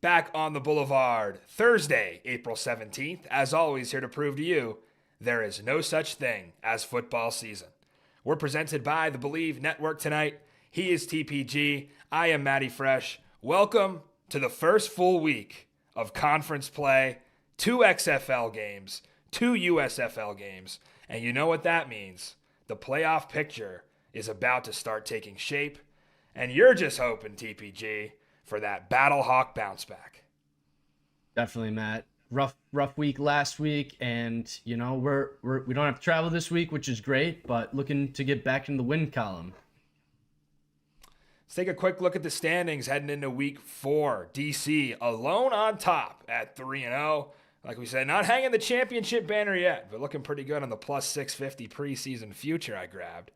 back on the Boulevard, Thursday, April 17th. As always, here to prove to you there is no such thing as football season. We're presented by the Believe Network tonight. He is TPG. I am Matty Fresh. Welcome to the first full week of conference play. 2 XFL games, 2 USFL games, and you know what that means. The playoff picture is about to start taking shape, and you're just hoping, TPG, for that Battlehawk bounce back. Definitely, Matt. Rough week last week, and we don't have to travel this week, which is great, but looking to get back in the win column. Let's take a quick look at the standings heading into week 4. DC alone on top at 3-0. Like we said, not hanging the championship banner yet, but looking pretty good on the plus 650 preseason future I grabbed.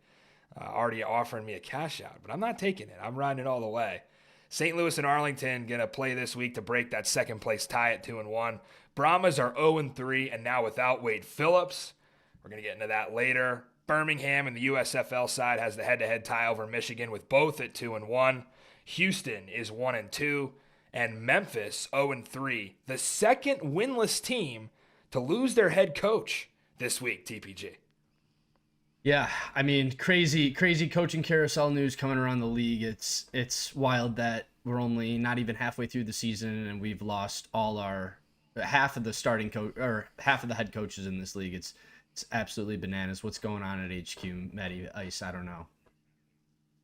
Already offering me a cash out, but I'm not taking it. I'm riding it all the way. St. Louis and Arlington going to play this week to break that second place tie at 2-1. Brahmas are 0-3 and now without Wade Phillips. We're going to get into that later. Birmingham and the USFL side has the head-to-head tie over Michigan with both at 2-1. Houston is 1-2. And Memphis 0-3. The second winless team to lose their head coach this week, TPG. Yeah, I mean, crazy coaching carousel news coming around the league. It's wild that we're only not even halfway through the season and we've lost half of the starting coach or half of the head coaches in this league. It's absolutely bananas. What's going on at HQ, Matty Ice? I don't know.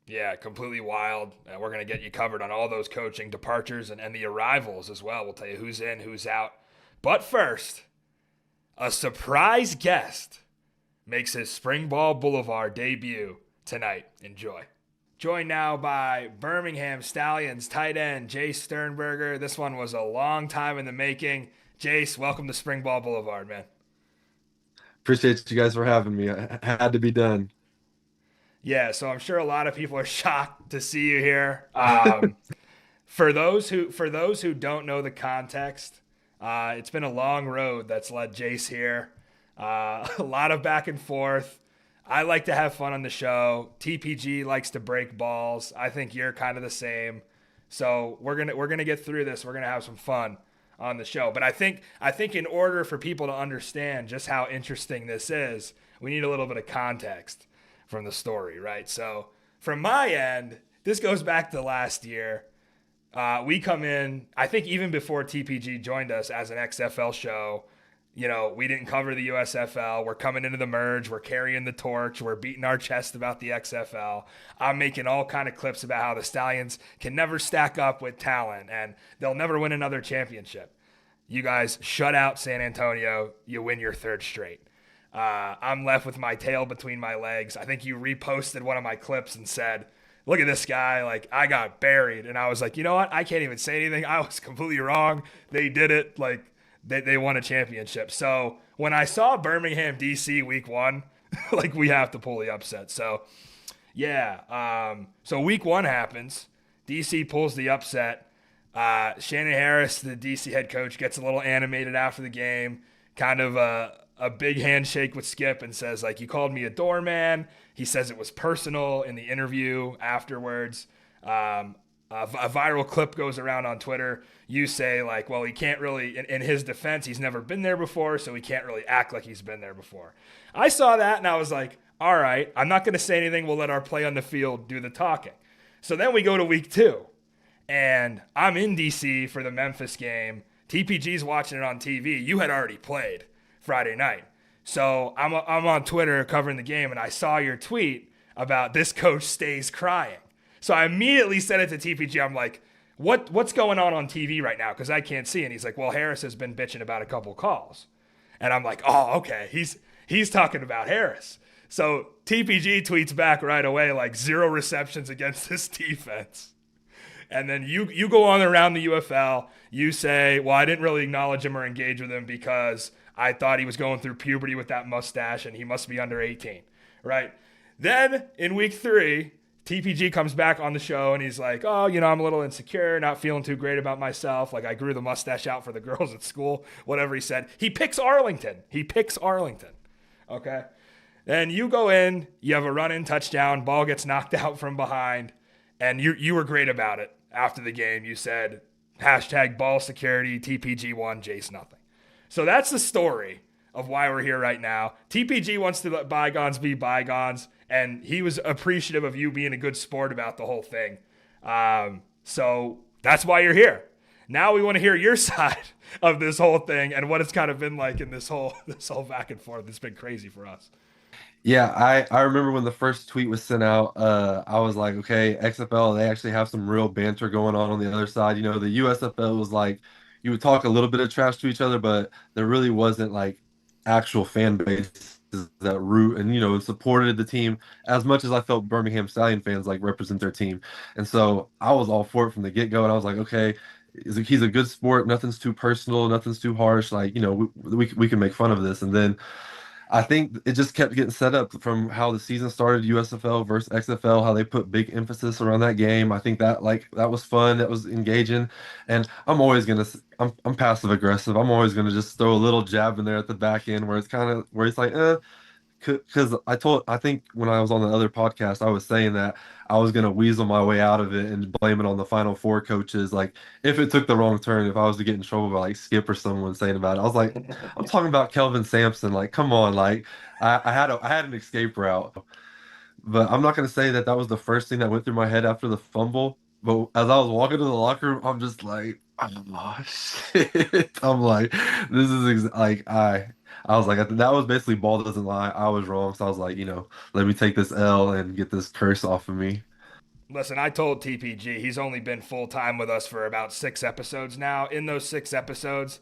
Yeah, completely wild. We're going to get you covered on all those coaching departures and the arrivals as well. We'll tell you who's in, who's out. But first, a surprise guest makes his Springball Boulevard debut tonight. Enjoy. Joined now by Birmingham Stallions tight end Jace Sternberger. This one was a long time in the making. Jace, welcome to Springball Boulevard, man. Appreciate you guys for having me. It had to be done. Yeah, so I'm sure a lot of people are shocked to see you here. For those who don't know the context, it's been a long road that's led Jace here. A lot of back and forth. I like to have fun on the show. TPG likes to break balls. I think you're kind of the same. So we're gonna get through this. We're gonna have some fun on the show. But I think in order for people to understand just how interesting this is, we need a little bit of context from the story, right? So from my end, this goes back to last year. We come in, I think even before TPG joined us as an XFL show, we didn't cover the USFL. We're coming into the merge. We're carrying the torch. We're beating our chest about the XFL. I'm making all kind of clips about how the Stallions can never stack up with talent and they'll never win another championship. You guys shut out San Antonio. You win your third straight. I'm left with my tail between my legs. I think you reposted one of my clips and said, look at this guy. Like, I got buried. And I was like, you know what? I can't even say anything. I was completely wrong. They did it. Like, they won a championship. So when I saw Birmingham, DC week 1, like, we have to pull the upset. So, yeah. So week 1 happens. DC pulls the upset. Shannon Harris, the DC head coach, gets a little animated after the game. Kind of a big handshake with Skip and says, like, you called me a doorman. He says it was personal in the interview afterwards. A viral clip goes around on Twitter. You say, like, well, he can't really, in his defense, he's never been there before, so he can't really act like he's been there before. I saw that and I was like, all right, I'm not going to say anything. We'll let our play on the field do the talking. So then we go to week 2 and I'm in DC for the Memphis game. TPG's watching it on TV. You had already played Friday night. So I'm on Twitter covering the game, and I saw your tweet about this coach stays crying. So I immediately said it to TPG. I'm like, what's going on TV right now? Because I can't see. And he's like, well, Harris has been bitching about a couple calls. And I'm like, oh, okay. He's talking about Harris. So TPG tweets back right away, like, 0 receptions against this defense. And then you go on around the UFL. You say, well, I didn't really acknowledge him or engage with him because I thought he was going through puberty with that mustache and he must be under 18, right? Then in week 3, TPG comes back on the show and he's like, oh, I'm a little insecure, not feeling too great about myself. Like, I grew the mustache out for the girls at school, whatever he said. He picks Arlington. Okay. Then you go in, you have a run-in touchdown, ball gets knocked out from behind, and you were great about it. After the game, you said, Hashtag ball security, TPG won, Jace nothing. So that's the story of why we're here right now. TPG wants to let bygones be bygones, and he was appreciative of you being a good sport about the whole thing. So that's why you're here. Now we want to hear your side of this whole thing and what it's kind of been like in this whole back and forth. It's been crazy for us. Yeah, I remember when the first tweet was sent out, I was like, okay, XFL, they actually have some real banter going on the other side. You know, the USFL was like you would talk a little bit of trash to each other, but there really wasn't like actual fan bases that root and supported the team as much as I felt Birmingham Stallion fans like represent their team. And so I was all for it from the get-go, and I was like, okay, he's a good sport, nothing's too personal, nothing's too harsh, like, we can make fun of this. And then I think it just kept getting set up from how the season started, USFL versus XFL, how they put big emphasis around that game. I think that was fun, that was engaging, and I'm passive aggressive. I'm always gonna just throw a little jab in there at the back end where it's like, because I think when I was on the other podcast, I was saying that I was gonna weasel my way out of it and blame it on the Final Four coaches. Like if it took the wrong turn, if I was to get in trouble by like Skip or someone saying about it, I was like, I'm talking about Kelvin Sampson. Like, come on, like I had an escape route. But I'm not gonna say that that was the first thing that went through my head after the fumble. But as I was walking to the locker room, I'm just like, oh shit. I'm like, this is like I was like, that was basically ball doesn't lie. I was wrong, so I was like, let me take this L and get this curse off of me. Listen, I told TPG he's only been full time with us for about 6 episodes now. In those 6 episodes,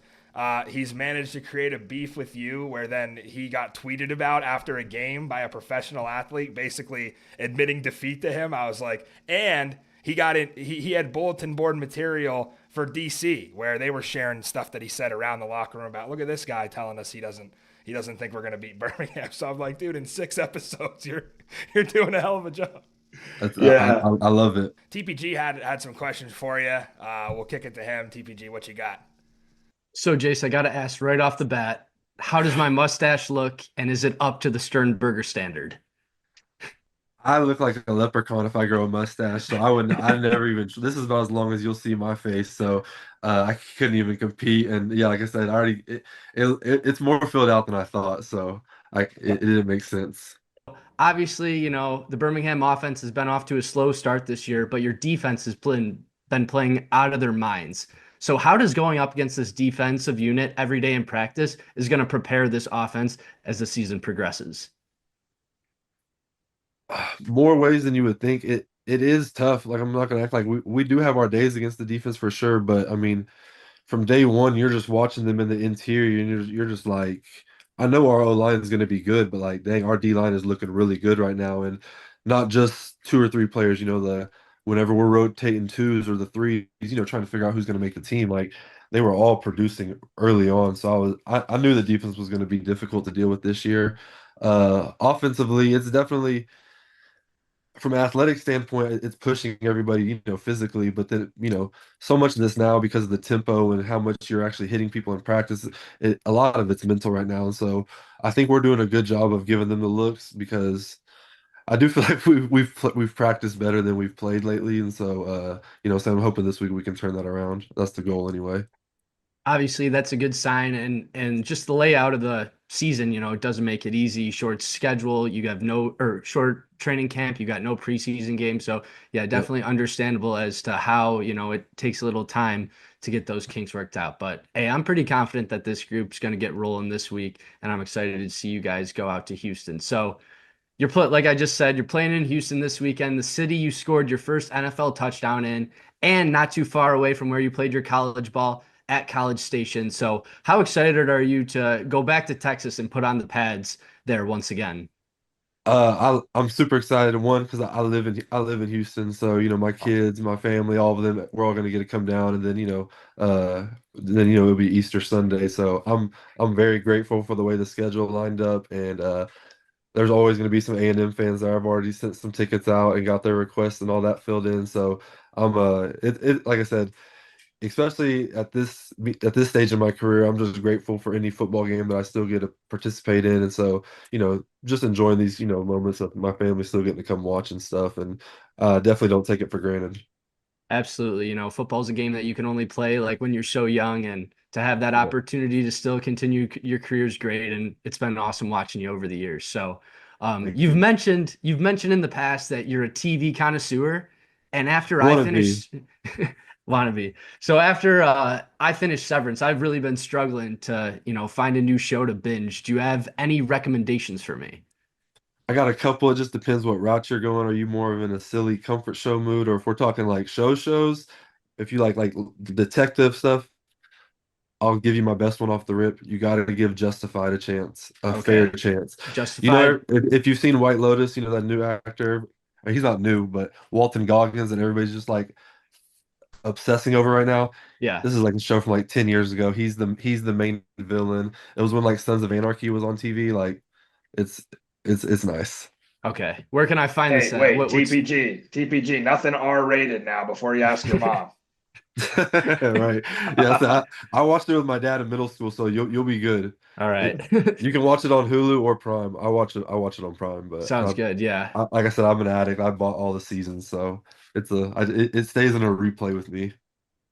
he's managed to create a beef with you where then he got tweeted about after a game by a professional athlete, basically admitting defeat to him. I was like, and he got in, he had bulletin board material for DC where they were sharing stuff that he said around the locker room about, look at this guy telling us he doesn't think we're going to beat Birmingham. So I'm like, dude, in 6 episodes, you're doing a hell of a job. I love it. TPG had some questions for you. We'll kick it to him. TPG, what you got? So, Jace, I got to ask right off the bat, how does my mustache look, and is it up to the Sternberger standard? I look like a leprechaun if I grow a mustache, so I never even, this is about as long as you'll see my face, so I couldn't even compete. And yeah, like I said, it's more filled out than I thought, so it didn't make sense. Obviously, the Birmingham offense has been off to a slow start this year, but your defense has been playing out of their minds. So how does going up against this defensive unit every day in practice is going to prepare this offense as the season progresses? More ways than you would think. It is tough. Like I'm not gonna act like we do have our days against the defense for sure, but I mean, from day one, you're just watching them in the interior, and you're just like, I know our O line is going to be good, but like, dang, our D line is looking really good right now, and not just two or three players. Whenever we're rotating twos or the threes, trying to figure out who's going to make the team, like they were all producing early on. So I knew the defense was going to be difficult to deal with this year. Offensively, it's definitely from an athletic standpoint, it's pushing everybody, physically, but then, so much of this now because of the tempo and how much you're actually hitting people in practice, a lot of it's mental right now. And so I think we're doing a good job of giving them the looks because I do feel like we've practiced better than we've played lately. And so, so I'm hoping this week we can turn that around. That's the goal anyway. Obviously, that's a good sign, and just the layout of the season, it doesn't make it easy. Short schedule, you have no or short training camp, you got no preseason game. So yeah, Yep. definitely understandable as to how, it takes a little time to get those kinks worked out. But hey, I'm pretty confident that this group's going to get rolling this week, and I'm excited to see you guys go out to Houston. So like I just said, you're playing in Houston this weekend, the city you scored your first NFL touchdown in, and not too far away from where you played your college ball at College Station. So, how excited are you to go back to Texas and put on the pads there once again? I'm super excited. One, because I live in Houston, so my kids, my family, all of them, we're all gonna get to come down, and then it'll be Easter Sunday. So I'm very grateful for the way the schedule lined up, and there's always gonna be some A&M fans there. I've already sent some tickets out and got their requests and all that filled in. So I'm like I said, especially at this stage of my career, I'm just grateful for any football game that I still get to participate in. And so, just enjoying these, moments of my family still getting to come watch and stuff. And definitely don't take it for granted. Absolutely. Football's a game that you can only play like when you're so young, and to have that Yeah. opportunity to still continue your career is great. And it's been awesome watching you over the years. So, Thank you've you. mentioned you've mentioned in the past that you're a TV connoisseur, and after I Wanna be. finished, wanna be. So after I finished Severance, I've really been struggling to find a new show to binge. Do you have any recommendations for me? I got a couple. It just depends what route you're going. Are you more of in a silly comfort show mood, or if we're talking like shows, if you like detective stuff, I'll give you my best one off the rip. You got to give Justified a chance, a fair Okay, chance. You know, Justified. if you've seen White Lotus, you know that new actor. He's not new, but Walton Goggins, and everybody's just like obsessing over right now. Yeah. This is like a show from like 10 years ago. He's the main villain. It was when like Sons of Anarchy was on TV. Like it's it's nice. Okay. Where can I find this Hey, at? wait, What's TPG, nothing R-rated now before you ask your mom. Right. Yeah, so I watched it with my dad in middle school, so you'll be good. All It, right. you can watch it on Hulu or Prime. I watch it on Prime, but Sounds good. Yeah. like I said, I'm an addict. I bought all the seasons, so it stays in a replay with me.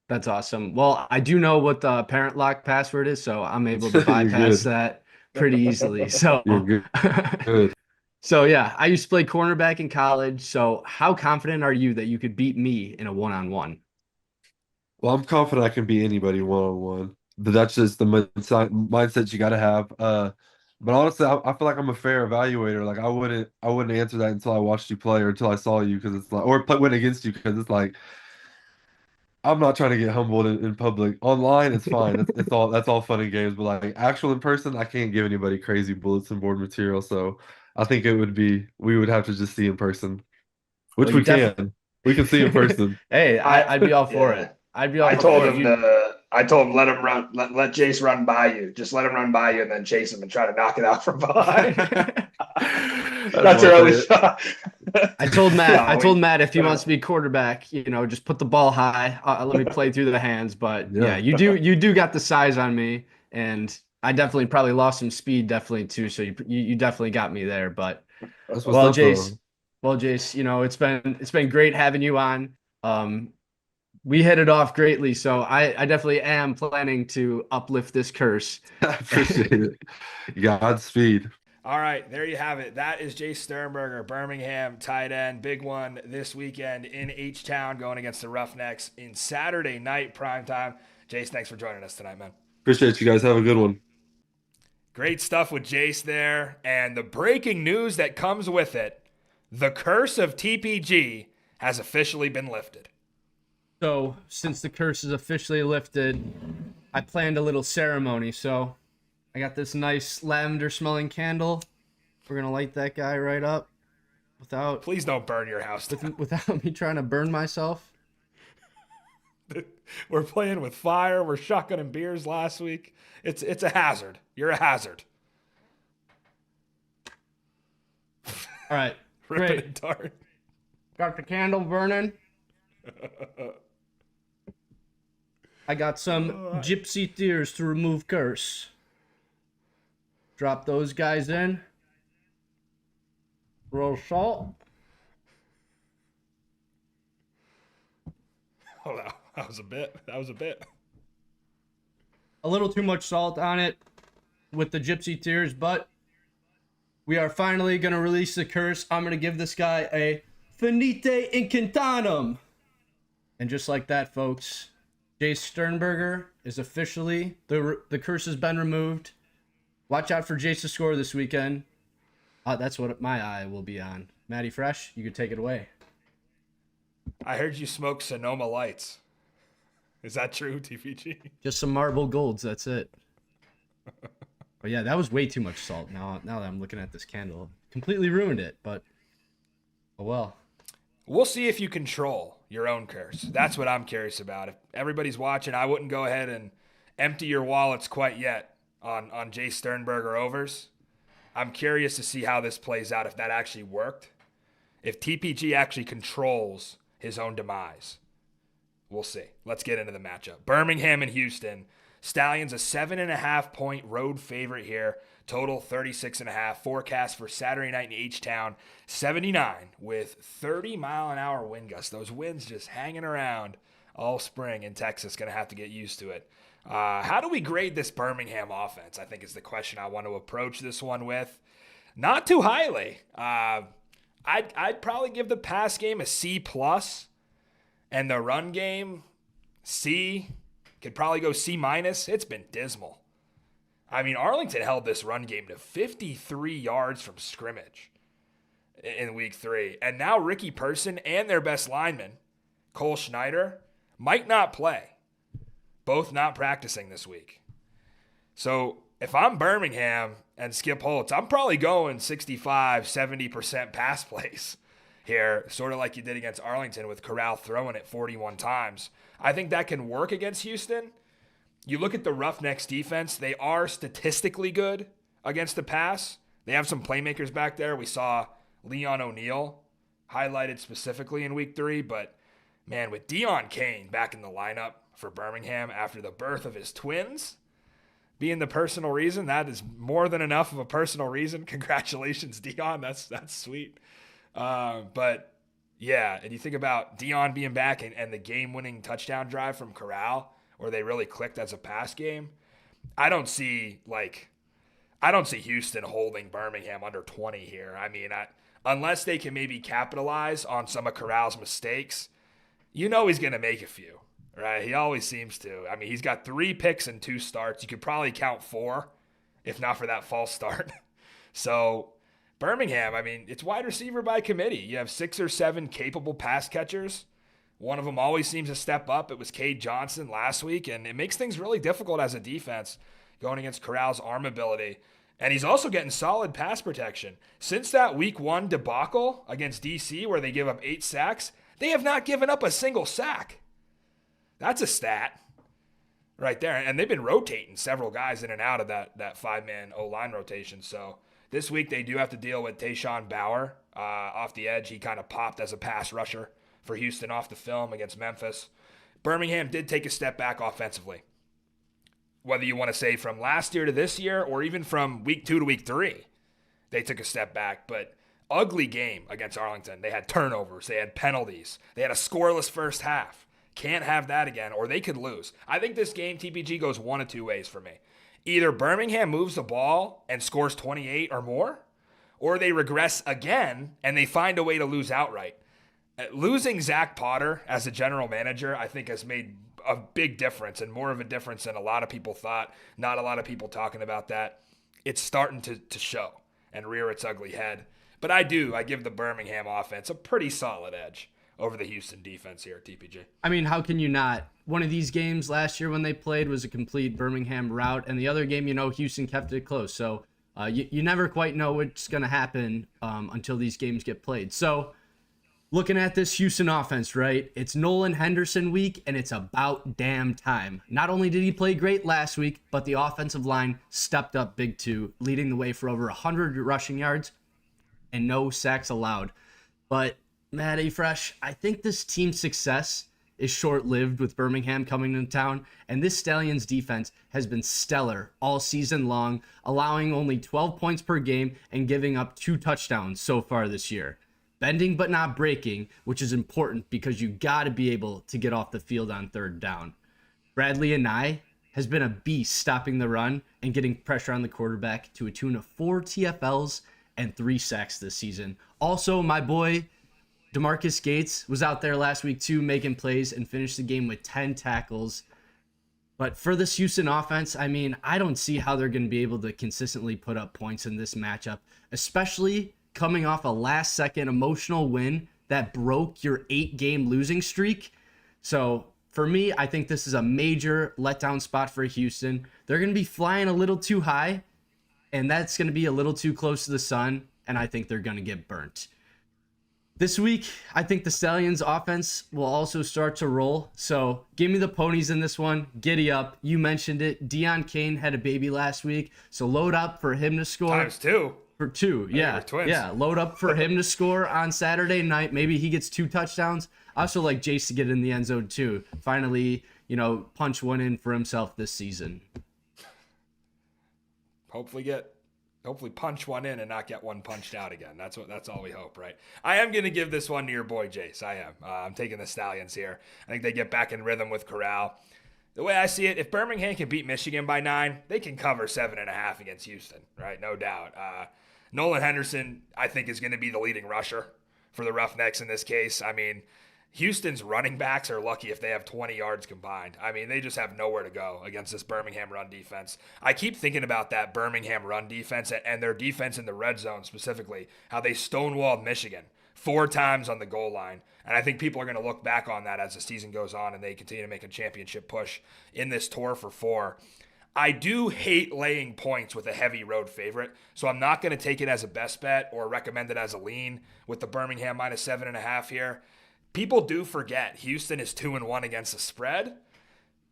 That's awesome. Well, I do know what the parent lock password is, so I'm able to You're bypass good. that pretty easily. So, You're good. Good. so yeah, I used to play cornerback in college. So, how confident are you that you could beat me in a one-on-one? Well, I'm confident I can beat anybody one on one. But that's just the mindset you got to have. But honestly, I feel like I'm a fair evaluator. Like I wouldn't answer that until I watched you play or until I saw you because it's like or play, went against you because it's like I'm not trying to get humbled in public. Online, it's fine. It's all that's all fun and games. But like actual in person, I can't give anybody crazy bulletin board material. So I think we would have to just see in person, Well, which you we definitely. can. We can see in person. Hey, I I'd be all for yeah. it. I'd be all for it. You I told him let him run, let Jace run by you. Just let him run by you and then chase him and try to knock it out from behind. That's That's my your only favorite. shot. I No, told Matt if he wants to be quarterback, just put the ball high. Let me play through the hands. But yeah, Yeah, you do got the size on me, and I definitely probably lost some speed, definitely too. So you definitely got me there. But that's what's well, up Jace, though. well, Jace, it's been great having you on. Um, we hit it off greatly, so I definitely am planning to uplift this curse. I appreciate it. Godspeed. All right, there you have it. That is Jace Sternberger, Birmingham tight end. Big one this weekend in H-Town going against the Roughnecks in Saturday night primetime. Jace, thanks for joining us tonight, man. Appreciate you guys. Have a good one. Great stuff with Jace there. And the breaking news that comes with it, the curse of TPG has officially been lifted. So, since the curse is officially lifted, I planned a little ceremony. So, I got this nice lavender smelling candle. We're going to light that guy right up without Please don't burn your house down. without me trying to burn myself. We're playing with fire. We're shotgunning beers last week. It's a hazard. You're a hazard. All right. Rip it Great. and dart. Got the candle burning. I got some gypsy tears to remove curse. Drop those guys in. Roll salt. Oh, that was a bit. That was a bit. A little too much salt on it with the gypsy tears, but we are finally going to release the curse. I'm going to give this guy a finite incantanum. And just like that, folks, Jace Sternberger is officially, the curse has been removed. Watch out for Jace to score this weekend. That's what my eye will be on. Matty Fresh, you could take it away. I heard you smoke Sonoma Lights. Is that true, TPG? Just some marble golds, that's it. But yeah, that was way too much salt. Now that I'm looking at this candle, completely ruined it. But oh well. We'll see if you control your own curse. That's what I'm curious about. If everybody's watching, I wouldn't go ahead and empty your wallets quite yet on Jace Sternberger overs. I'm curious to see how this plays out, if that actually worked. If TPG actually controls his own demise. We'll see. Let's get into the matchup. Birmingham and Houston. Stallions a 7.5-point road favorite here. Total 36.5. Forecast for Saturday night in H-Town, 79 with 30-mile-an-hour wind gusts. Those winds just hanging around all spring in Texas. Going to have to get used to it. How do we grade this Birmingham offense? I think is the question I want to approach this one with. Not too highly. I'd probably give the pass game a C+, and the run game C. Could probably go C-. It's been dismal. I mean, Arlington held this run game to 53 yards from scrimmage in week 3. And now Ricky Person and their best lineman, Cole Schneider, might not play. Both not practicing this week. So if I'm Birmingham and Skip Holtz, I'm probably going 65-70% pass plays here, sort of like you did against Arlington with Corral throwing it 41 times. I think that can work against Houston. You look at the Roughnecks defense, they are statistically good against the pass. They have some playmakers back there. We saw Leon O'Neal highlighted specifically in week 3, but man, with Deon Cain back in the lineup for Birmingham after the birth of his twins being the personal reason, that is more than enough of a personal reason. Congratulations, Deon. That's sweet. But yeah, and you think about Deon being back and the game-winning touchdown drive from Corral, where they really clicked as a pass game. I don't see Houston holding Birmingham under 20 here. I mean, unless they can maybe capitalize on some of Corral's mistakes, he's going to make a few, right? He always seems to. I mean, he's got 3 picks and 2 starts. You could probably count 4, if not for that false start. So Birmingham, I mean, it's wide receiver by committee. You have 6 or 7 capable pass catchers. One of them always seems to step up. It was Cade Johnson last week, and it makes things really difficult as a defense going against Corral's arm ability. And he's also getting solid pass protection. Since that week 1 debacle against DC where they give up 8 sacks, they have not given up a single sack. That's a stat right there. And they've been rotating several guys in and out of that 5-man O-line rotation. So this week they do have to deal with Tayshawn Bauer off the edge. He kind of popped as a pass rusher for Houston off the film against Memphis. Birmingham did take a step back offensively. Whether you want to say from last year to this year or even from week 2 to week 3, they took a step back. But ugly game against Arlington. They had turnovers. They had penalties. They had a scoreless first half. Can't have that again, or they could lose. I think this game, TPG, goes one of 2 ways for me. Either Birmingham moves the ball and scores 28 or more, or they regress again and they find a way to lose outright. Losing Zach Potter as a general manager, I think, has made a big difference, and more of a difference than a lot of people thought. Not a lot of people talking about that. It's starting to show and rear its ugly head. But I give the Birmingham offense a pretty solid edge over the Houston defense here at TPG. I mean, how can you not? One of these games last year when they played was a complete Birmingham rout, and the other game, Houston kept it close. So you never quite know what's going to happen until these games get played. So looking at this Houston offense, right? It's Nolan Henderson week, and it's about damn time. Not only did he play great last week, but the offensive line stepped up big too, leading the way for over 100 rushing yards and no sacks allowed. But Matt Afresh, I think this team's success is short-lived with Birmingham coming into town, and this Stallions defense has been stellar all season long, allowing only 12 points per game and giving up 2 touchdowns so far this year. Bending but not breaking, which is important because you got to be able to get off the field on 3rd down. Bradley Anai has been a beast stopping the run and getting pressure on the quarterback to a tune of 4 TFLs and 3 sacks this season. Also, my boy DeMarcus Gates was out there last week too, making plays and finished the game with 10 tackles. But for this Houston offense, I mean, I don't see how they're going to be able to consistently put up points in this matchup, especially coming off a last-second emotional win that broke your 8-game losing streak. So for me, I think this is a major letdown spot for Houston. They're going to be flying a little too high, and that's going to be a little too close to the sun, and I think they're going to get burnt. This week, I think the Stallions offense will also start to roll. So give me the ponies in this one. Giddy up. You mentioned it. Deon Cain had a baby last week. So load up for him to score. Times 2. For 2, yeah. Yeah, load up for him to score on Saturday night. Maybe he gets 2 touchdowns. I also like Jace to get in the end zone too. Finally punch one in for himself this season. Hopefully punch one in and not get one punched out again. That's all we hope, right? I am going to give this one to your boy Jace. I am. I'm taking the Stallions here. I think they get back in rhythm with Corral. The way I see it, if Birmingham can beat Michigan by 9, they can cover 7.5 against Houston, right? No doubt. Nolan Henderson, I think, is going to be the leading rusher for the Roughnecks in this case. I mean, Houston's running backs are lucky if they have 20 yards combined. I mean, they just have nowhere to go against this Birmingham run defense. I keep thinking about that Birmingham run defense and their defense in the red zone specifically, how they stonewalled Michigan 4 times on the goal line. And I think people are going to look back on that as the season goes on and they continue to make a championship push in this tour for 4. I do hate laying points with a heavy road favorite, so I'm not going to take it as a best bet or recommend it as a lean with the Birmingham minus 7.5 here. People do forget Houston is 2-1 against the spread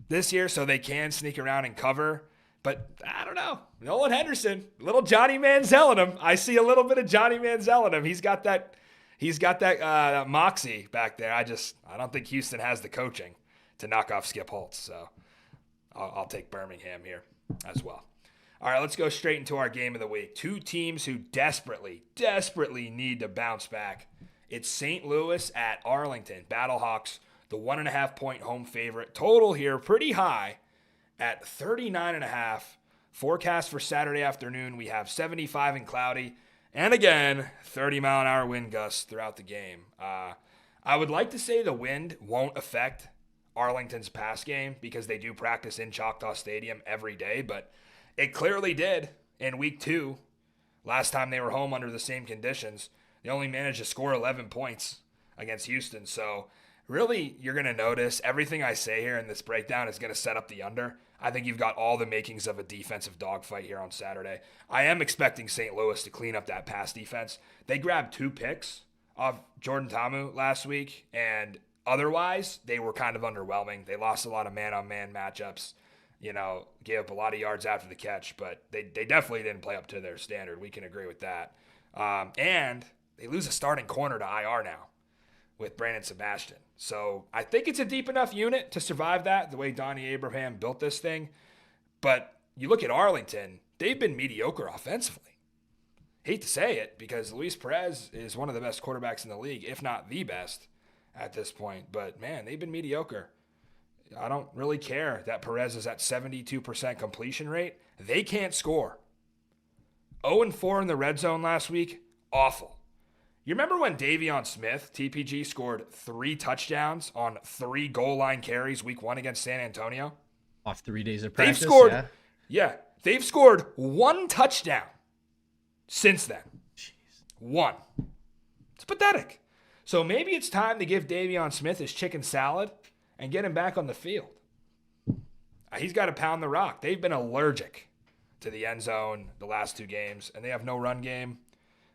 this year, so they can sneak around and cover. But I don't know. Nolan Henderson, little Johnny Manziel in him. I see a little bit of Johnny Manziel in him. He's got that moxie back there. I don't think Houston has the coaching to knock off Skip Holtz. So I'll take Birmingham here as well. All right, let's go straight into our game of the week. 2 teams who desperately need to bounce back. It's St. Louis at Arlington. Battlehawks, the 1.5-point home favorite. Total here pretty high at 39.5. Forecast for Saturday afternoon, we have 75 and cloudy. And again, 30-mile-an-hour wind gusts throughout the game. I would like to say the wind won't affect Arlington's pass game because they do practice in Choctaw Stadium every day, but it clearly did in week 2. Last time they were home under the same conditions. They only managed to score 11 points against Houston. So really, you're going to notice everything I say here in this breakdown is going to set up the under. I think you've got all the makings of a defensive dogfight here on Saturday. I am expecting St. Louis to clean up that pass defense. They grabbed 2 picks off Jordan Ta'amu last week, and otherwise, they were kind of underwhelming. They lost a lot of man-on-man matchups, gave up a lot of yards after the catch, but they definitely didn't play up to their standard. We can agree with that. And they lose a starting corner to IR now with Brandon Sebastian. So I think it's a deep enough unit to survive that, the way Donnie Abraham built this thing. But you look at Arlington, they've been mediocre offensively. Hate to say it because Luis Perez is one of the best quarterbacks in the league, if not the best at this point. But, man, they've been mediocre. I don't really care that Perez is at 72% completion rate. They can't score. 0-4 in the red zone last week, awful. You remember when Davion Smith, TPG, scored 3 touchdowns on 3 goal line carries week 1 against San Antonio? Off 3 days of practice, they've scored 1 touchdown since then. Jeez. 1. It's pathetic. So maybe it's time to give Davion Smith his chicken salad and get him back on the field. He's got to pound the rock. They've been allergic to the end zone the last 2 games, and they have no run game.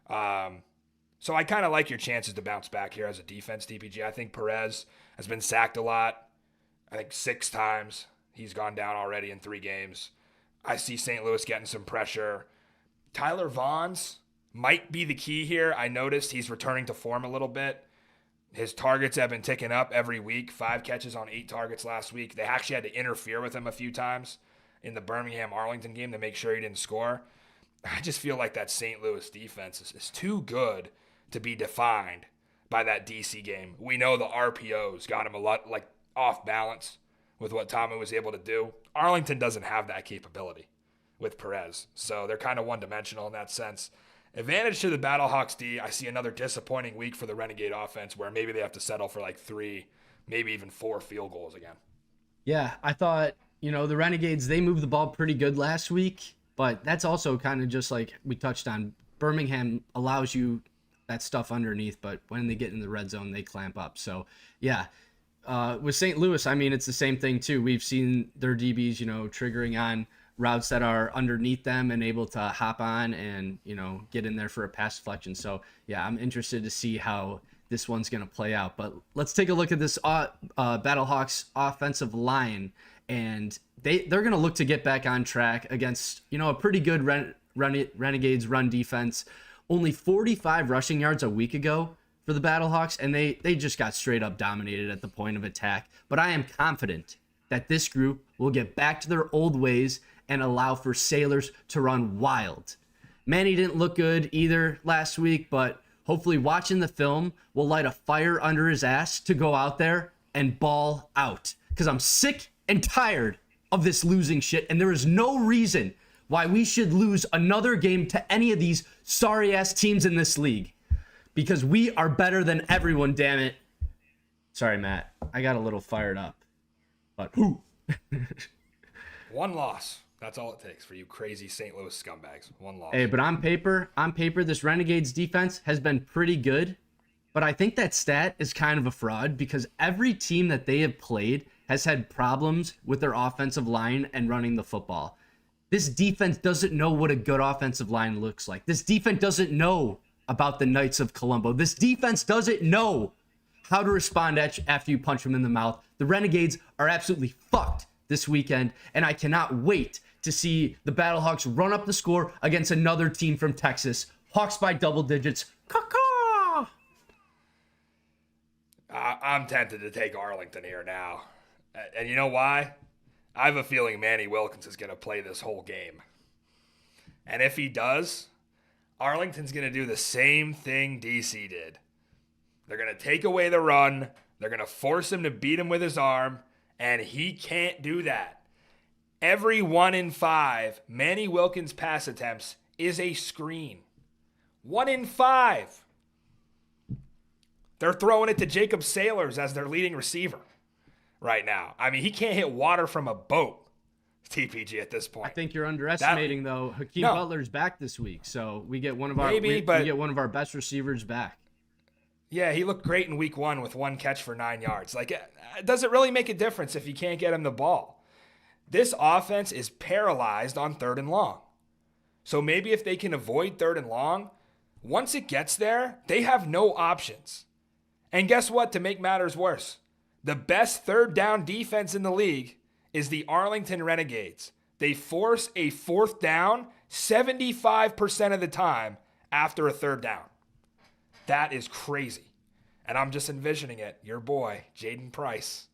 So I kind of like your chances to bounce back here as a defense, TPG. I think Perez has been sacked a lot. I think 6 times he's gone down already in 3 games. I see St. Louis getting some pressure. Tyler Vaughn's might be the key here. I noticed he's returning to form a little bit. His targets have been ticking up every week. 5 catches on 8 targets last week. They actually had to interfere with him a few times in the Birmingham-Arlington game to make sure he didn't score. I just feel like that St. Louis defense is too good to be defined by that DC game. We know the RPOs got him a lot off balance with what Ta'amu was able to do. Arlington doesn't have that capability with Perez, so they're kind of one-dimensional in that sense. Advantage to the Battlehawks D. I see another disappointing week for the Renegade offense where maybe they have to settle for 3, maybe even 4 field goals again. Yeah, I thought, the Renegades, they moved the ball pretty good last week, but that's also kind of just like we touched on. Birmingham allows you that stuff underneath, but when they get in the red zone, they clamp up. So, yeah, with St. Louis, I mean, it's the same thing, too. We've seen their DBs, triggering on routes that are underneath them and able to hop on and, get in there for a pass deflection. So, yeah, I'm interested to see how this one's going to play out. But let's take a look at this Battlehawks offensive line. And they're going to look to get back on track against, a pretty good Renegades run defense. Only 45 rushing yards a week ago for the Battlehawks, and they just got straight up dominated at the point of attack. But I am confident that this group will get back to their old ways and allow for Sailors to run wild. Manny didn't look good either last week, but hopefully watching the film will light a fire under his ass to go out there and ball out. Because I'm sick and tired of this losing shit, and there is no reason why we should lose another game to any of these sorry-ass teams in this league. Because we are better than everyone, damn it. Sorry, Matt. I got a little fired up. But who? One loss. That's all it takes for you crazy St. Louis scumbags. One loss. Hey, but on paper, this Renegades defense has been pretty good. But I think that stat is kind of a fraud because every team that they have played has had problems with their offensive line and running the football. This defense doesn't know what a good offensive line looks like. This defense doesn't know about the Knights of Colombo. This defense doesn't know how to respond after you punch them in the mouth. The Renegades are absolutely fucked this weekend, and I cannot wait to see the Battlehawks run up the score against another team from Texas. Hawks by double digits. Caw-caw! I'm tempted to take Arlington here now. And you know why? I have a feeling Manny Wilkins is going to play this whole game. And if he does, Arlington's going to do the same thing DC did. They're going to take away the run. They're going to force him to beat him with his arm. And he can't do that. Every 1 in 5 Manny Wilkins pass attempts is a screen. 1 in 5. They're throwing it to Jacob Sailors as their leading receiver right now. I mean, he can't hit water from a boat, TPG, at this point. I think you're underestimating, though. Hakeem Butler's back this week, so we get one of our we get one of our best receivers back. Yeah, he looked great in week 1 with 1 catch for 9 yards. Like, does it really make a difference if you can't get him the ball? This offense is paralyzed on 3rd and long. So maybe if they can avoid 3rd and long, once it gets there, they have no options. And guess what, to make matters worse? The best 3rd down defense in the league is the Arlington Renegades. They force a 4th down 75% of the time after a 3rd down. That is crazy. And I'm just envisioning it. Your boy, Jaden Price.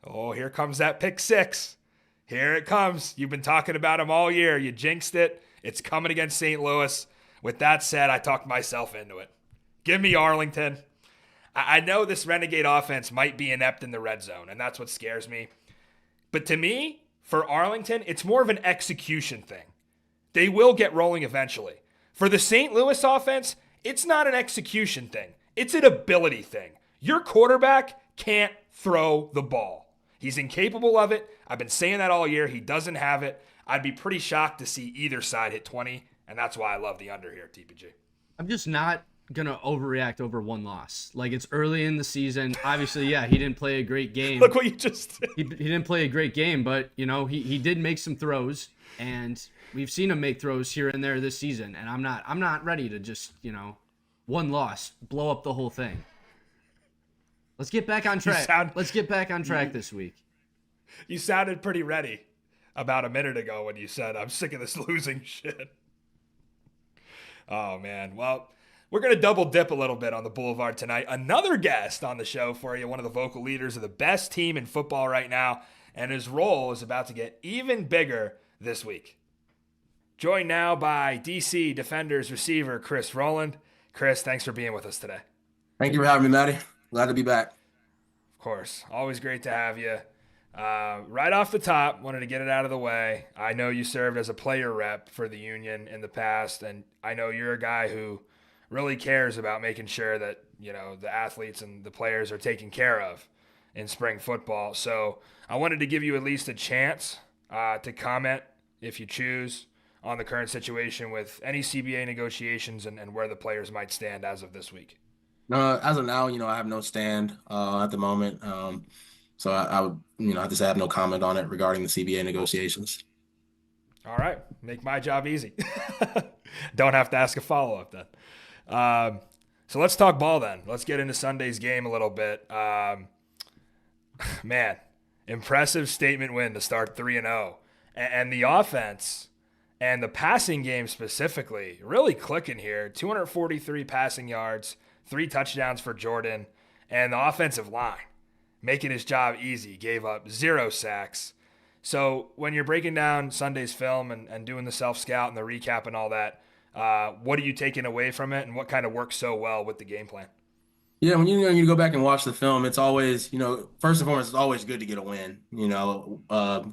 Oh, here comes that pick 6. Here it comes. You've been talking about him all year. You jinxed it. It's coming against St. Louis. With that said, I talked myself into it. Give me Arlington. I know this Renegade offense might be inept in the red zone, and that's what scares me. But to me, for Arlington, it's more of an execution thing. They will get rolling eventually. For the St. Louis offense, it's not an execution thing. It's an ability thing. Your quarterback can't throw the ball. He's incapable of it. I've been saying that all year. He doesn't have it. I'd be pretty shocked to see either side hit 20, and that's why I love the under here, TPG. I'm just not going to overreact over 1 loss. Like, it's early in the season. Obviously, yeah, he didn't play a great game. Look what you just did. He didn't play a great game, but, you know, he did make some throws, and we've seen him make throws here and there this season, and I'm not ready to just, 1 loss, blow up the whole thing. Let's get back on track. Let's get back on track this week. You sounded pretty ready about a minute ago when you said, I'm sick of this losing shit. Oh, man. Well, we're going to double dip a little bit on the Boulevard tonight. Another guest on the show for you, one of the vocal leaders of the best team in football right now, and his role is about to get even bigger this week. Joined now by DC Defenders receiver Chris Rowland. Chris, thanks for being with us today. Thank you for having me, Matty. Glad to be back. Of course. Always great to have you. Right off the top, wanted to get it out of the way. I know you served as a player rep for the union in the past, and I know you're a guy who really cares about making sure that, the athletes and the players are taken care of in spring football. So I wanted to give you at least a chance to comment, if you choose, on the current situation with any CBA negotiations and where the players might stand as of this week. As of now, I have no stand at the moment. So I would, I just have no comment on it regarding the CBA negotiations. All right. Make my job easy. Don't have to ask a follow-up then. So let's talk ball then. Let's get into Sunday's game a little bit. Man, impressive statement win to start 3-0. And the offense and the passing game specifically really clicking here. 243 passing yards, 3 touchdowns for Jordan, and the offensive line. making his job easy, gave up 0 sacks. So when you're breaking down Sunday's film and doing the self-scout and the recap and all that, what are you taking away from it, and what kind of works so well with the game plan? Yeah, when you go back and watch the film, it's always, first and foremost, it's always good to get a win.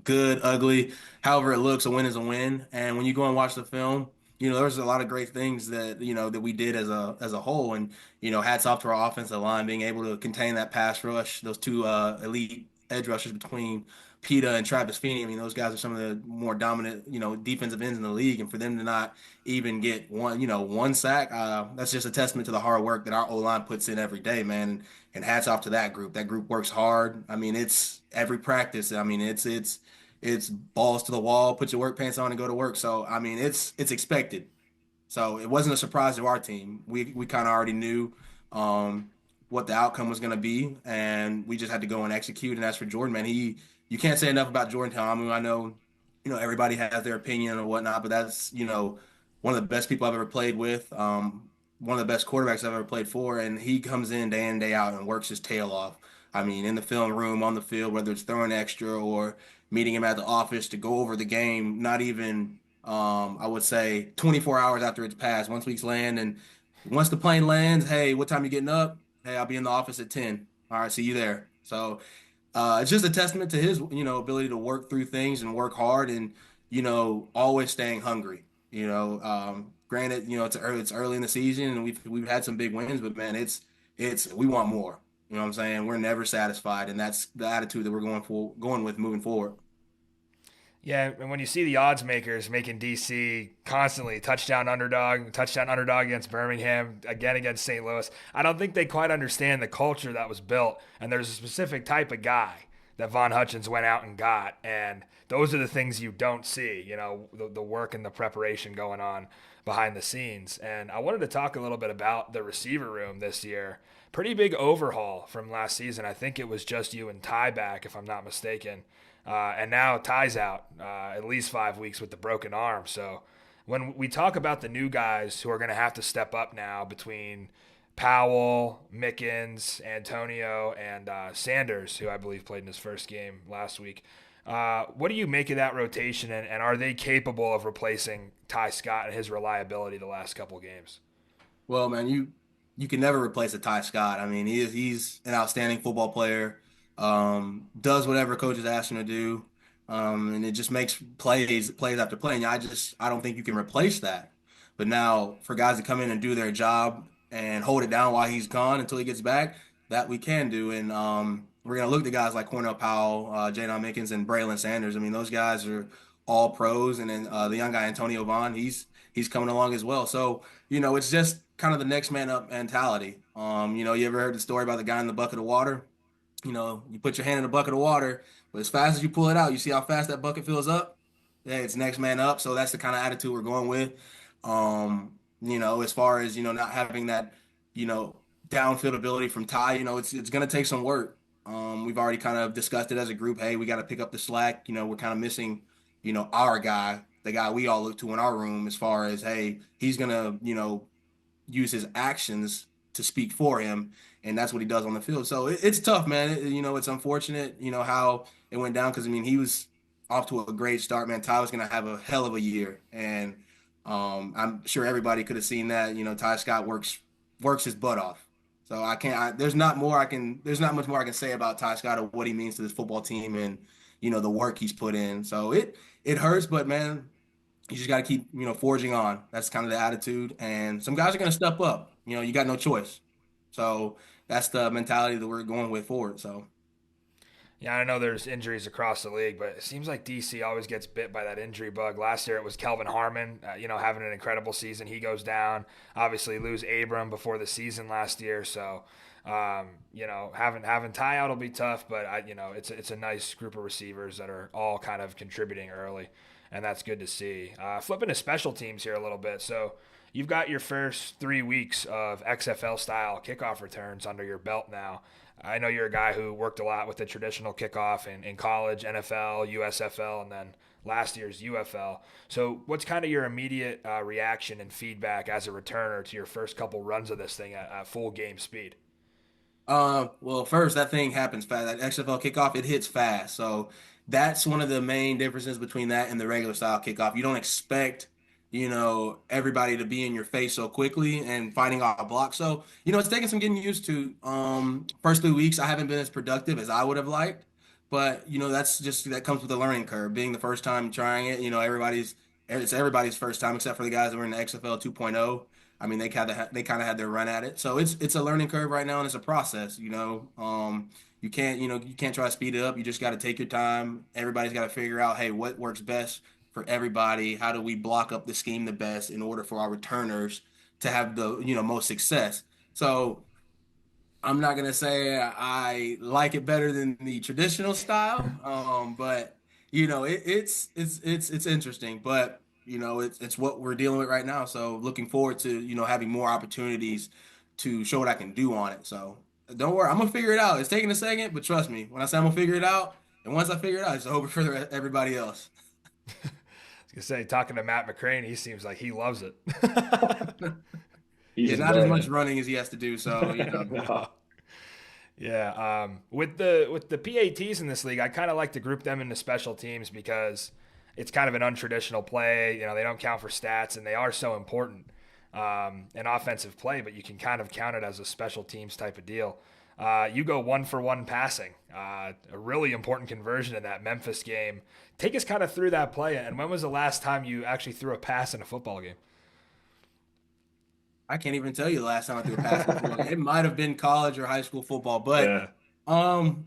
Good, ugly, however it looks, a win is a win. And when you go and watch the film, there's a lot of great things that that we did as a whole. And hats off to our offensive line being able to contain that pass rush, those two elite edge rushers between Peta and Travis Feeney. I mean, those guys are some of the more dominant, defensive ends in the league, and for them to not even get one sack, that's just a testament to the hard work that our O-line puts in every day, man. And hats off to that group. That group works hard. I mean, it's every practice. I mean, it's balls to the wall, put your work pants on and go to work. So, I mean, it's expected. So it wasn't a surprise to our team. We kind of already knew what the outcome was going to be, and we just had to go and execute. And as for Jordan, man, you can't say enough about Jordan Ta'amu. I know, everybody has their opinion or whatnot, but that's one of the best people I've ever played with. One of the best quarterbacks I've ever played for, and he comes in day out and works his tail off. I mean, in the film room, on the field, whether it's throwing extra or meeting him at the office to go over the game, not even I would say 24 hours after it's passed. Once weeks land, and once the plane lands, hey, what time you getting up? Hey, I'll be in the office at 10. All right, see you there. So it's just a testament to his, ability to work through things and work hard, and always staying hungry. Granted, it's early in the season and we've had some big wins, but man, it's we want more. You know what I'm saying? We're never satisfied, and that's the attitude that we're going with moving forward. Yeah, and when you see the odds makers making DC constantly touchdown underdog against Birmingham, again against St. Louis, I don't think they quite understand the culture that was built. And there's a specific type of guy that Von Hutchins went out and got, and those are the things you don't see. The work and the preparation going on behind the scenes. And I wanted to talk a little bit about the receiver room this year. Pretty big overhaul from last season. I think it was just you and Ty back, if I'm not mistaken. And now Ty's out at least 5 weeks with the broken arm. So when we talk about the new guys who are going to have to step up now between Powell, Mickens, Antonio, and Sanders, who I believe played in his first game last week, what do you make of that rotation, and are they capable of replacing Ty Scott and his reliability the last couple games? Well, man, you can never replace a Ty Scott. I mean, he's an outstanding football player. Does whatever coaches ask him to do, and it just makes plays after play. And I don't think you can replace that. But now for guys to come in and do their job and hold it down while he's gone until he gets back, that we can do. And we're gonna look at guys like Cornell Powell, Jadon Mickens, and Braylon Sanders. I mean, those guys are all pros. And then the young guy Antonio Vaughn, he's coming along as well. So it's just kind of the next man up mentality. You ever heard the story about the guy in the bucket of water? You put your hand in a bucket of water, but as fast as you pull it out, you see how fast that bucket fills up? Yeah, it's next man up. So that's the kind of attitude we're going with. As far as, not having that, downfield ability from Ty, it's going to take some work. We've already kind of discussed it as a group. Hey, we got to pick up the slack. We're kind of missing, our guy, the guy we all look to in our room as far as, hey, he's going to, use his actions to speak for him, and that's what he does on the field. So it's tough, man. It's unfortunate, how it went down, because I mean he was off to a great start, man. Ty was gonna have a hell of a year, and I'm sure everybody could have seen that. Ty Scott works his butt off. So there's not much more I can say about Ty Scott or what he means to this football team, and the work he's put in. So it hurts, but man, you just got to keep forging on. That's kind of the attitude, and some guys are gonna step up. You got no choice. So that's the mentality that we're going with forward. So, yeah, I know there's injuries across the league, but it seems like DC always gets bit by that injury bug. Last year it was Kelvin Harmon, having an incredible season. He goes down. Obviously lose Abram before the season last year. So, having Ty out will be tough, but it's a nice group of receivers that are all kind of contributing early, and that's good to see. Flipping to special teams here a little bit. So, you've got your first 3 weeks of XFL-style kickoff returns under your belt now. I know you're a guy who worked a lot with the traditional kickoff in college, NFL, USFL, and then last year's UFL. So what's kind of your immediate reaction and feedback as a returner to your first couple runs of this thing at full game speed? Well, first that thing happens fast. That XFL kickoff, it hits fast. So that's one of the main differences between that and the regular style kickoff. You don't expect, everybody to be in your face so quickly and finding out a block. So, it's taking some getting used to. First 3 weeks, I haven't been as productive as I would have liked, but that comes with a learning curve. Being the first time trying it, it's everybody's first time except for the guys that were in the XFL 2.0. I mean, they kind of had their run at it, so it's a learning curve right now, and it's a process. You can't try to speed it up. You just got to take your time. Everybody's got to figure out, hey, what works best for everybody? How do we block up the scheme the best in order for our returners to have the most success? So I'm not gonna say I like it better than the traditional style, but it's interesting. But it's what we're dealing with right now. So looking forward to having more opportunities to show what I can do on it. So don't worry, I'm gonna figure it out. It's taking a second, but trust me, when I say I'm gonna figure it out, and once I figure it out, it's over for everybody else. I was gonna say, talking to Matt McCrane, he seems like he loves it. Yeah, not as much running as he has to do. So No. Yeah, with the PATs in this league, I kind of like to group them into special teams because it's kind of an untraditional play. They don't count for stats, and they are so important in offensive play, but you can kind of count it as a special teams type of deal. You go 1-for-1 passing, a really important conversion in that Memphis game. Take us kind of through that play, and when was the last time you actually threw a pass in a football game? I can't even tell you the last time I threw a pass in football. It might have been college or high school football, but Yeah.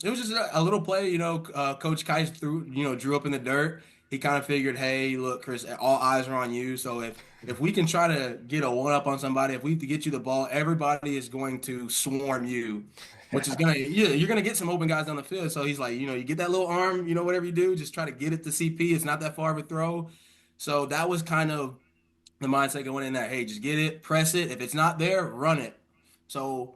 it was just a little play. Coach Kais drew up in the dirt. He kind of figured, hey, look, Chris, all eyes are on you. So if we can try to get a one up on somebody, if we get you the ball, everybody is going to swarm you, which is you're gonna get some open guys down the field. So he's like, you get that little arm, whatever you do, just try to get it to CP. It's not that far of a throw. So that was kind of the mindset going in there. Hey, just get it, press it. If it's not there, run it. So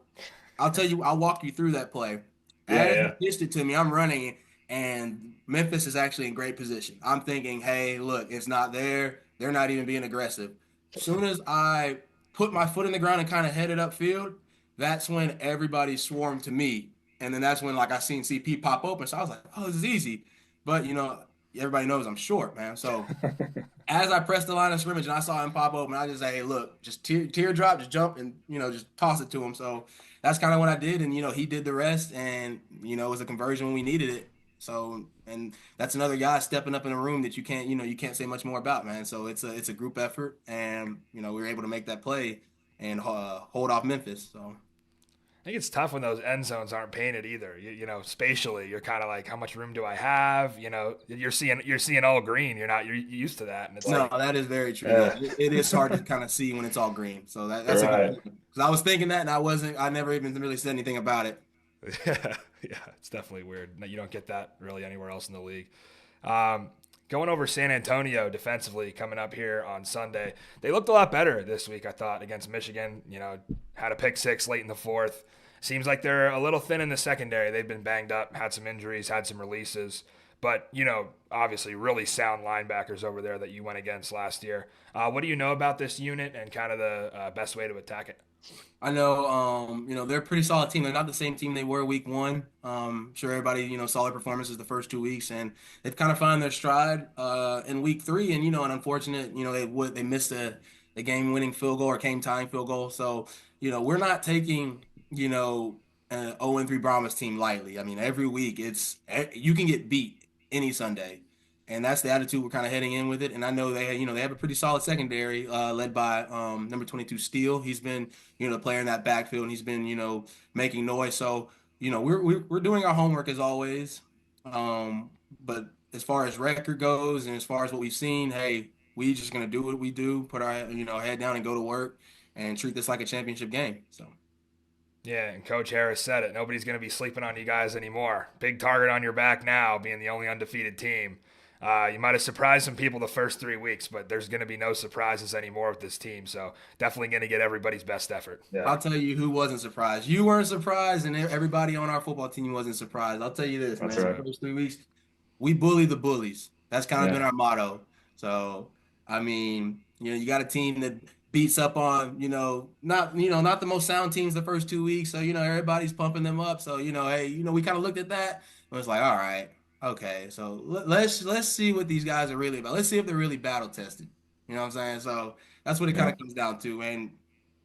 I'll walk you through that play. Yeah, As he yeah. pitched it to me, I'm running, and Memphis is actually in great position. I'm thinking, hey, look, it's not there. They're not even being aggressive. Soon as I put my foot in the ground and kind of headed upfield, that's when everybody swarmed to me. And then that's when like I seen CP pop open. So I was like, oh, this is easy. But everybody knows I'm short, man. So as I pressed the line of scrimmage and I saw him pop open, I just say, hey, look, just teardrop, just jump and, just toss it to him. So that's kind of what I did. And, he did the rest and, it was a conversion when we needed it. So, and that's another guy stepping up in a room that you can't say much more about, man. So it's a group effort and, we were able to make that play and hold off Memphis. So. I think it's tough when those end zones aren't painted either. Spatially, you're kind of like, how much room do I have? You're seeing all green. You're used to that, and it's No, like, that is very true. Yeah. It is hard to kind of see when it's all green. So that's a Right. good thing. Because I was thinking that, and I never even really said anything about it. yeah, it's definitely weird. You don't get that really anywhere else in the league. Going over San Antonio defensively coming up here on Sunday, they looked a lot better this week, I thought, against Michigan. Had a pick six late in the fourth. Seems like they're a little thin in the secondary. They've been banged up, had some injuries, had some releases. But, obviously really sound linebackers over there that you went against last year. What do you know about this unit and kind of the best way to attack it? I know, they're a pretty solid team. They're not the same team they were week one. Sure, everybody, saw their performances the first 2 weeks, and they've kind of found their stride in week three. And an unfortunate, they missed the game-winning field goal or game-tying field goal. So, we're not taking, an 0-3 Brahmas team lightly. I mean, every week you can get beat any Sunday. And that's the attitude we're kind of heading in with it. And I know they have a pretty solid secondary led by number 22 Steele. He's been, the player in that backfield, and he's been, making noise. So, we're doing our homework as always. But as far as record goes and as far as what we've seen, hey, we just gonna do what we do, put our head down and go to work and treat this like a championship game. So. Yeah, and Coach Harris said it. Nobody's going to be sleeping on you guys anymore. Big target on your back now, being the only undefeated team. You might have surprised some people the first 3 weeks, but there's going to be no surprises anymore with this team. So definitely going to get everybody's best effort. Yeah. I'll tell you who wasn't surprised. You weren't surprised, and everybody on our football team wasn't surprised. I'll tell you this, That's man. right. The first 3 weeks, we bully the bullies. That's kind of Yeah. been our motto. So, I mean, you got a team that beats up on, not the most sound teams the first 2 weeks. So, everybody's pumping them up. So, hey, we kind of looked at that and was like, all right, okay. So let's see what these guys are really about. Let's see if they're really battle tested. You know what I'm saying? So that's what it kind Yeah. of comes down to. And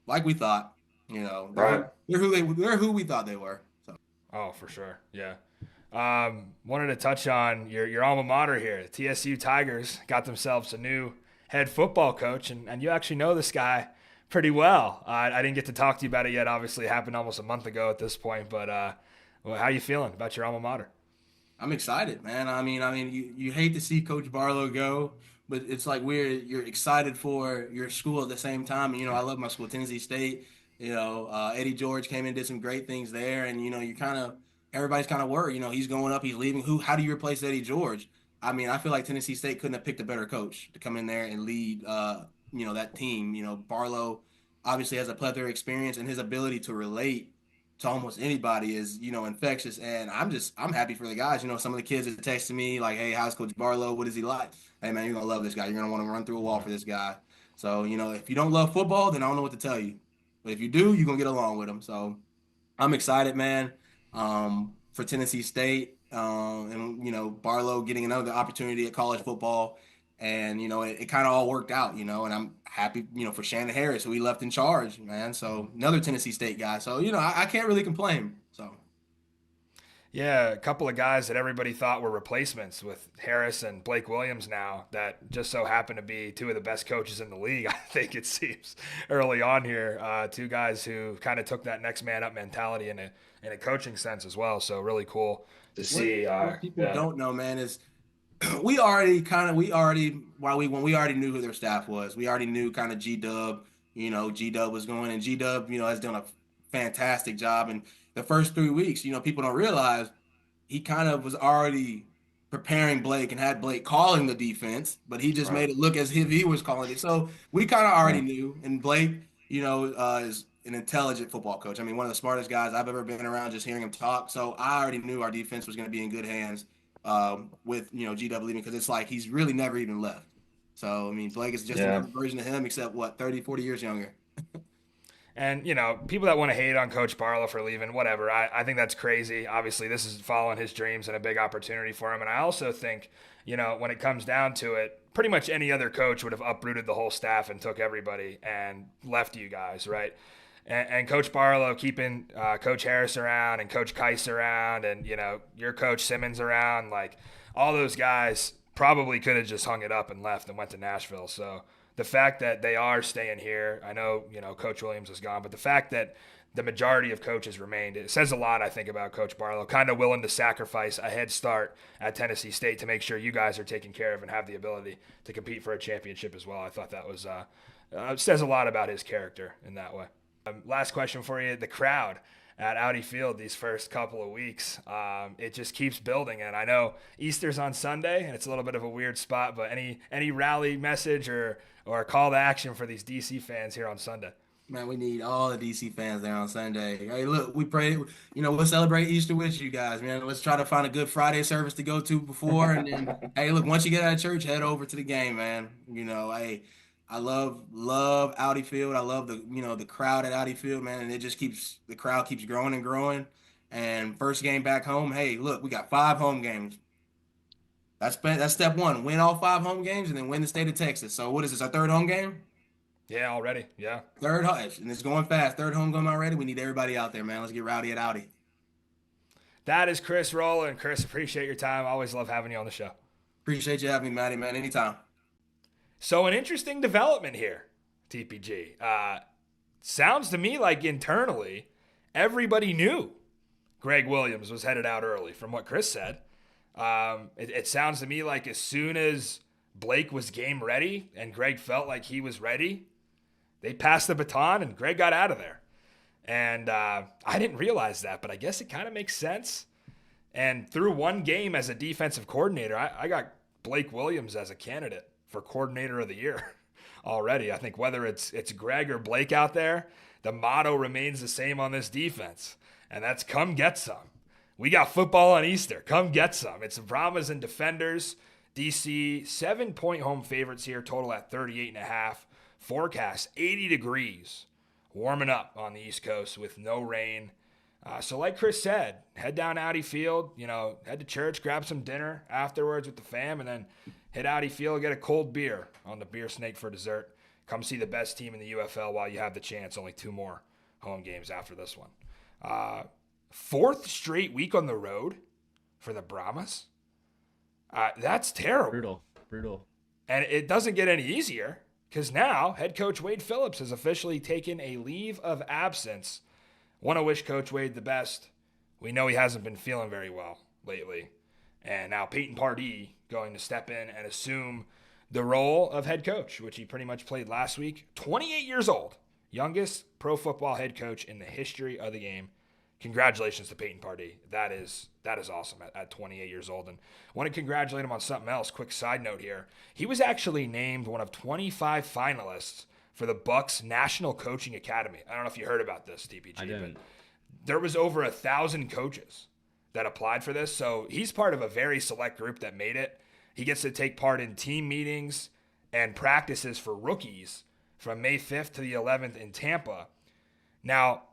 like we thought, Right. they're who we thought they were. So Oh, for sure. Yeah. Wanted to touch on your alma mater here. The TSU Tigers got themselves a new head football coach, and you actually know this guy pretty well. I didn't get to talk to you about it yet. Obviously, it happened almost a month ago at this point. But well, how you feeling about your alma mater? I'm excited, man. I mean, you hate to see Coach Barlow go, but it's like you're excited for your school at the same time. And, I love my school, Tennessee State. Eddie George came in, did some great things there, and you kind of everybody's kind of worried. He's going up, he's leaving. How do you replace Eddie George? I mean, I feel like Tennessee State couldn't have picked a better coach to come in there and lead. That team. Barlow obviously has a plethora of experience, and his ability to relate to almost anybody is, infectious. And I'm happy for the guys. Some of the kids that texted me like, hey, how's Coach Barlow? What is he like? Hey man, you're gonna love this guy. You're gonna want to run through a wall for this guy. So, if you don't love football, then I don't know what to tell you. But if you do, you're gonna get along with him. So I'm excited, man, for Tennessee State. And Barlow getting another opportunity at college football. And it kind of all worked out, and I'm happy, for Shannon Harris, who he left in charge, man. So another Tennessee State guy. So, I can't really complain. So Yeah, a couple of guys that everybody thought were replacements with Harris and Blake Williams now that just so happen to be two of the best coaches in the league, I think it seems, early on here. Two guys who kind of took that next man up mentality in a coaching sense as well. So really cool to see. What people don't know, man, is when we already knew who their staff was. We already knew kind of G-Dub, G-Dub was going, and G-Dub, has done a fantastic job. And the first 3 weeks, people don't realize he kind of was already preparing Blake and had Blake calling the defense, but he just made it look as if he was calling it. So we kind of already knew. And Blake, is an intelligent football coach. I mean, one of the smartest guys I've ever been around, just hearing him talk. So I already knew our defense was going to be in good hands with, GW leaving, because it's like he's really never even left. So, I mean, Blake is just another version of him, except 30, 40 years younger. And, people that want to hate on Coach Barlow for leaving, whatever, I think that's crazy. Obviously, this is following his dreams and a big opportunity for him. And I also think, when it comes down to it, pretty much any other coach would have uprooted the whole staff and took everybody and left you guys, right? And Coach Barlow keeping Coach Harris around and Coach Keiss around and, your Coach Simmons around, like all those guys probably could have just hung it up and left and went to Nashville. So the fact that they are staying here, I know, Coach Williams is gone, but the fact that the majority of coaches remained, it says a lot, I think, about Coach Barlow, kind of willing to sacrifice a head start at Tennessee State to make sure you guys are taken care of and have the ability to compete for a championship as well. I thought that was says a lot about his character in that way. Last question for you. The crowd at Audi Field these first couple of weeks, it just keeps building. And I know Easter's on Sunday, and it's a little bit of a weird spot, but any rally message or call to action for these DC fans here on Sunday? Man, we need all the DC fans there on Sunday. Hey, look, we pray, we'll celebrate Easter with you guys, man. Let's try to find a good Friday service to go to before. And then, hey, look, once you get out of church, head over to the game, man. Hey, I love Audi Field. I love the crowd at Audi Field, man. And the crowd keeps growing and growing. And first game back home, hey, look, we got 5 home games. That's step one. Win all 5 home games and then win the state of Texas. So what is this, our 3rd home game? Yeah, already. Yeah. And it's going fast. 3rd home game already. We need everybody out there, man. Let's get rowdy at Audi. That is Chris Rowland. Chris, appreciate your time. Always love having you on the show. Appreciate you having me, Matty, man. Anytime. So an interesting development here, TPG. Sounds to me like internally, everybody knew Greg Williams was headed out early from what Chris said. It sounds to me like as soon as Blake was game ready and Greg felt like he was ready, they passed the baton and Greg got out of there. And I didn't realize that, but I guess it kind of makes sense. And through one game as a defensive coordinator, I got Blake Williams as a candidate for coordinator of the year already. I think whether it's Greg or Blake out there, the motto remains the same on this defense, and that's come get some. We got football on Easter. Come get some. It's the Brahmas and Defenders. DC 7-point home favorites here, total at 38.5 forecast 80 degrees, warming up on the East Coast with no rain. So like Chris said, head down Audi Field, head to church, grab some dinner afterwards with the fam, and then hit Audi Field, get a cold beer on the beer snake for dessert. Come see the best team in the UFL while you have the chance. Only 2 more home games after this one. 4th straight week on the road for the Brahmas. That's terrible. Brutal. And it doesn't get any easier because now head coach Wade Phillips has officially taken a leave of absence. Want to wish Coach Wade the best. We know he hasn't been feeling very well lately. And now Peyton Pardee going to step in and assume the role of head coach, which he pretty much played last week. 28 years old. Youngest pro football head coach in the history of the game. Congratulations to Peyton Pardee. That is awesome at 28 years old. And I want to congratulate him on something else. Quick side note here. He was actually named one of 25 finalists for the Bucs National Coaching Academy. I don't know if you heard about this, TPG. I didn't. But there was over 1,000 coaches that applied for this. So he's part of a very select group that made it. He gets to take part in team meetings and practices for rookies from May 5th to the 11th in Tampa. Now,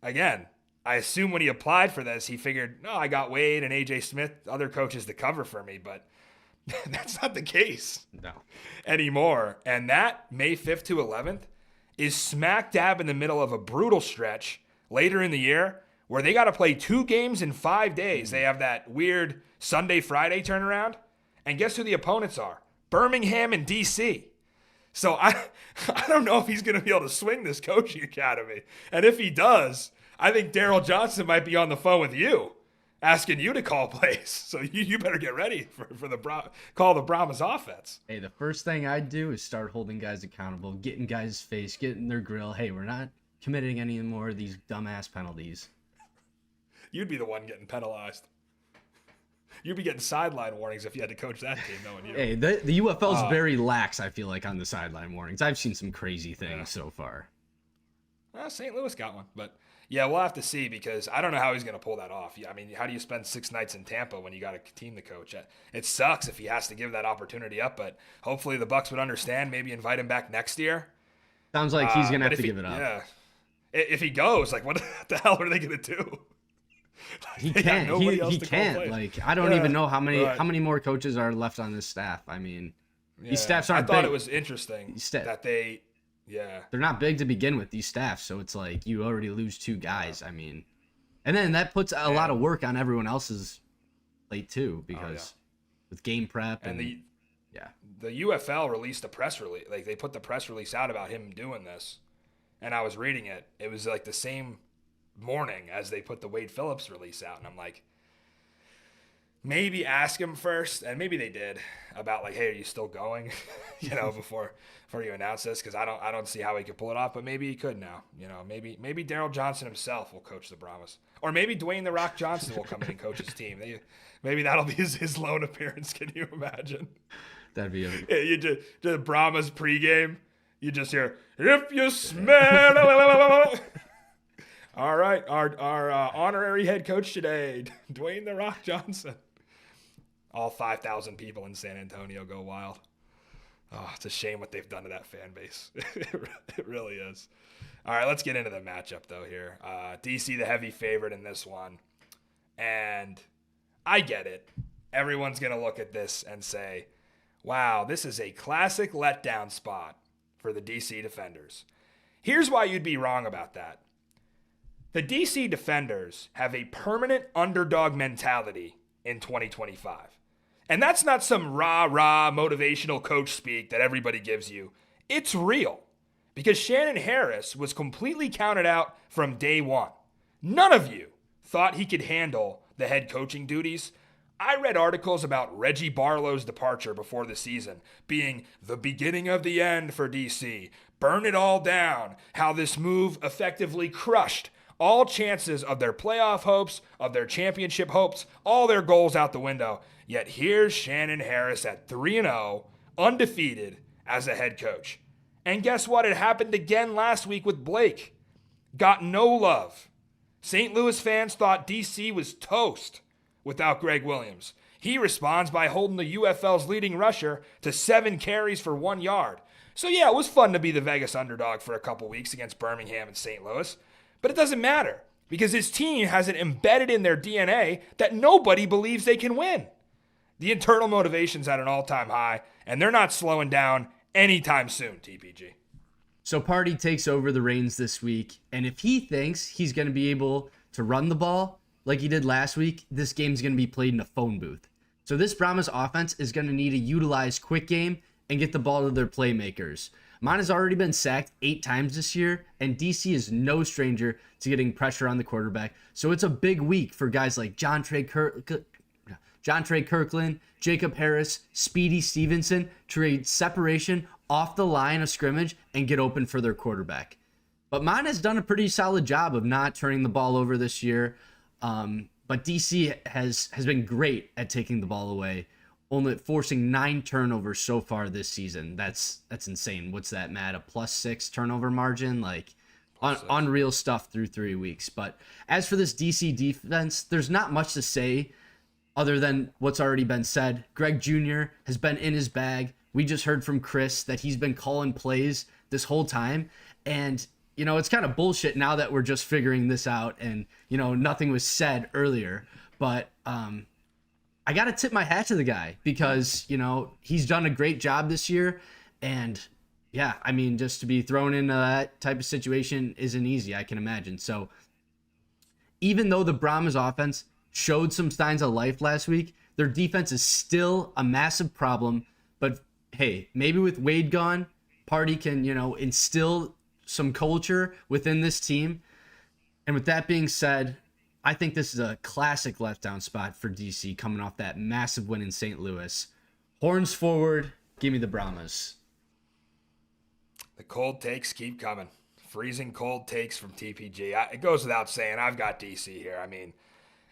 again, I assume when he applied for this, he figured, I got Wade and AJ Smith, other coaches to cover for me, but that's not the case anymore. And that May 5th to 11th is smack dab in the middle of a brutal stretch later in the year where they got to play 2 games in 5 days. They have that weird Sunday-Friday turnaround. And guess who the opponents are? Birmingham and D.C. So I don't know if he's going to be able to swing this coaching academy. And if he does, I think Daryl Johnson might be on the phone with you, asking you to call plays. So you better get ready for call the Brahmas offense. Hey, the first thing I'd do is start holding guys accountable, getting guys' face, getting their grill. Hey, we're not committing any more of these dumbass penalties. You'd be the one getting penalized. You'd be getting sideline warnings if you had to coach that team, knowing you. Hey, the UFL is very lax, I feel like, on the sideline warnings. I've seen some crazy things so far. Well, St. Louis got one, but yeah, we'll have to see because I don't know how he's going to pull that off. I mean, how do you spend 6 nights in Tampa when you got a team to coach? It sucks if he has to give that opportunity up, but hopefully the Bucs would understand, maybe invite him back next year. Sounds like he's going to have to give it up. Yeah. If he goes, like, what the hell are they going to do? He can't. He can't. Like, I don't even know how many more coaches are left on this staff. I mean, these staffs aren't big. I thought it was interesting that they're not big to begin with, these staffs. So it's like you already lose 2 guys. I mean, and then that puts a lot of work on everyone else's plate too, because with game prep and the UFL released a press release. Like, they put the press release out about him doing this, and I was reading it. It was like the same morning as they put the Wade Phillips release out, and I'm like, maybe ask him first, and maybe they did, about like, hey, are you still going? Before you announce this, because I don't see how he could pull it off, but maybe he could now. Maybe Daryl Johnson himself will coach the Brahmas, or maybe Dwayne the Rock Johnson will come in and coach his team. Maybe that'll be his lone appearance. Can you imagine? That'd be you just the Brahmas pregame. You just hear, if you smell. All right, our honorary head coach today, Dwayne the Rock Johnson. All 5,000 people in San Antonio go wild. Oh, it's a shame what they've done to that fan base. It really is. All right, let's get into the matchup, though, here. DC, the heavy favorite in this one. And I get it. Everyone's going to look at this and say, wow, this is a classic letdown spot for the DC Defenders. Here's why you'd be wrong about that. The DC Defenders have a permanent underdog mentality in 2025. And that's not some rah-rah motivational coach speak that everybody gives you. It's real. Because Shannon Harris was completely counted out from day one. None of you thought he could handle the head coaching duties. I read articles about Reggie Barlow's departure before the season being the beginning of the end for DC. Burn it all down. How this move effectively crushed all chances of their playoff hopes, of their championship hopes, all their goals out the window. Yet here's Shannon Harris at 3-0, undefeated as a head coach. And guess what? It happened again last week with Blake. Got no love. St. Louis fans thought DC was toast without Greg Williams. He responds by holding the UFL's leading rusher to 7 carries for 1 yard. So yeah, it was fun to be the Vegas underdog for a couple weeks against Birmingham and St. Louis, but it doesn't matter because his team has it embedded in their DNA that nobody believes they can win. The internal motivation's at an all-time high, and they're not slowing down anytime soon, TPG. So Party takes over the reins this week, and if he thinks he's going to be able to run the ball like he did last week, this game's going to be played in a phone booth. So this Brahmas offense is going to need to utilize quick game and get the ball to their playmakers. Mon has already been sacked 8 times this year, and DC is no stranger to getting pressure on the quarterback. So it's a big week for guys like John Trey Kirkland, Jacob Harris, Speedy Stevenson to trade separation off the line of scrimmage and get open for their quarterback. But Mon has done a pretty solid job of not turning the ball over this year. But DC has been great at taking the ball away, only forcing 9 turnovers so far this season. That's insane. What's that, Matt? A +6 turnover margin? Like unreal stuff through 3 weeks. But as for this DC defense, there's not much to say other than what's already been said. Greg Jr. has been in his bag. We just heard from Chris that he's been calling plays this whole time. And, it's kind of bullshit now that we're just figuring this out and, nothing was said earlier. But I got to tip my hat to the guy because, he's done a great job this year. And, yeah, I mean, just to be thrown into that type of situation isn't easy, I can imagine. So even though the Brahmas offense showed some signs of life last week, their defense is still a massive problem. But hey, maybe with Wade gone, Party can, instill some culture within this team. And with that being said, I think this is a classic letdown spot for DC coming off that massive win in St. Louis. Horns forward, give me the Brahmas. The cold takes keep coming. Freezing cold takes from TPG. It goes without saying, I've got DC here. I mean,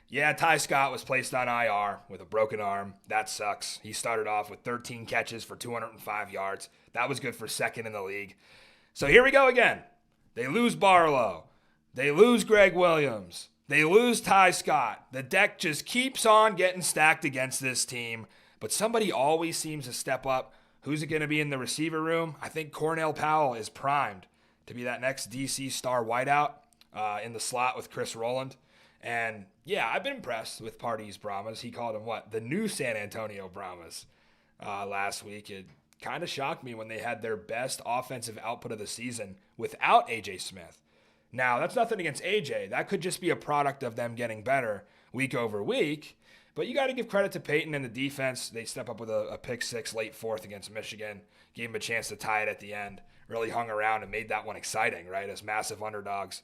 yeah, Ty Scott was placed on IR with a broken arm. That sucks. He started off with 13 catches for 205 yards. That was good for second in the league. So here we go again. They lose Barlow. They lose Greg Williams. They lose Ty Scott. The deck just keeps on getting stacked against this team, but somebody always seems to step up. Who's it going to be in the receiver room? I think Cornell Powell is primed to be that next DC star wideout in the slot with Chris Rowland. And yeah, I've been impressed with Party's Brahmas. He called them the new San Antonio Brahmas last week. It kind of shocked me when they had their best offensive output of the season without AJ Smith. Now, that's nothing against AJ. That could just be a product of them getting better week over week. But you got to give credit to Peyton and the defense. They step up with a pick 6 late 4th against Michigan. Gave them a chance to tie it at the end. Really hung around and made that one exciting, right, as massive underdogs.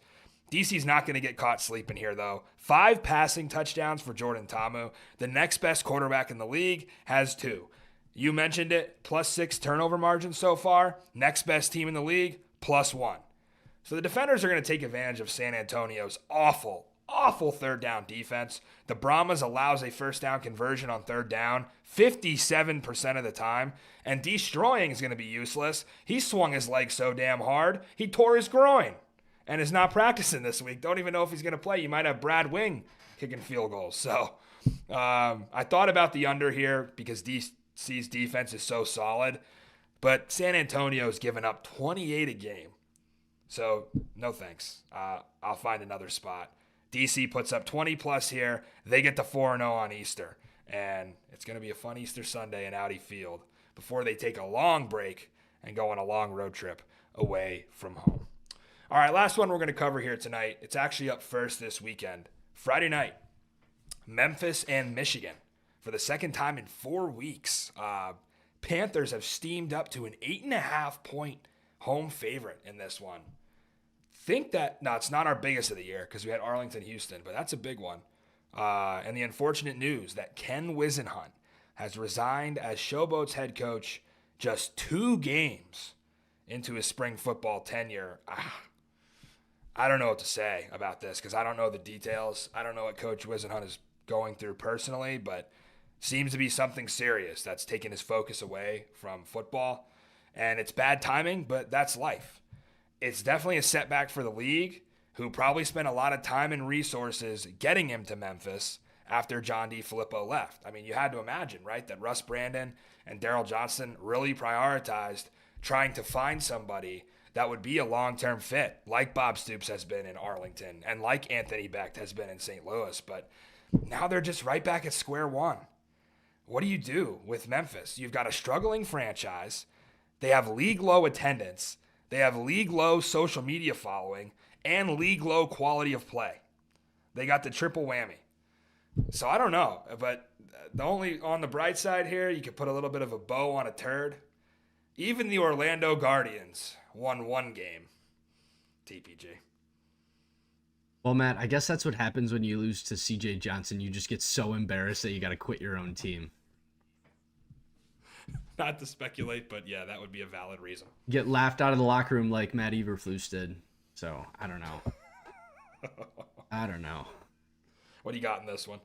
DC's not going to get caught sleeping here, though. 5 passing touchdowns for Jordan Ta'amu. The next best quarterback in the league has 2. You mentioned it, +6 turnover margin so far. Next best team in the league, +1. So the defenders are going to take advantage of San Antonio's awful 3rd down defense. The Brahmas allows a 1st down conversion on 3rd down 57% of the time, and destroying is going to be useless. He swung his leg so damn hard, he tore his groin and is not practicing this week. Don't even know if he's going to play. You might have Brad Wing kicking field goals. So I thought about the under here because DC's defense is so solid, but San Antonio's given up 28 a game. So no thanks. I'll find another spot. DC puts up 20 plus here. They get to 4-0 on Easter. And it's going to be a fun Easter Sunday in Audi Field before they take a long break and go on a long road trip away from home. All right, last one we're going to cover here tonight. It's actually up first this weekend. Friday night, Memphis and Michigan. For the second time in 4 weeks, Panthers have steamed up to an 8.5-point home favorite in this one. It's not our biggest of the year because we had Arlington, Houston, but that's a big one. And the unfortunate news that Ken Wisenhunt has resigned as Showboat's head coach just 2 games into his spring football tenure. I don't know what to say about this because I don't know the details. I don't know what Coach Wisenhunt is going through personally, but seems to be something serious that's taken his focus away from football. And it's bad timing, but that's life. It's definitely a setback for the league, who probably spent a lot of time and resources getting him to Memphis after John D. Filippo left. I mean, you had to imagine, right, that Russ Brandon and Daryl Johnston really prioritized trying to find somebody that would be a long-term fit, like Bob Stoops has been in Arlington and like Anthony Becht has been in St. Louis. But now they're just right back at square one. What do you do with Memphis? You've got a struggling franchise. They have league-low attendance. They have league-low social media following and league-low quality of play. They got the triple whammy. So I don't know, but the only on the bright side here, you could put a little bit of a bow on a turd. Even the Orlando Guardians won one game. TPG. Well, Matt, I guess that's what happens when you lose to CJ Johnson. You just get so embarrassed that you got to quit your own team. Not to speculate, but yeah, that would be a valid reason. Get laughed out of the locker room like Matt Eberflus did. So, I don't know. I don't know. What do you got in this one?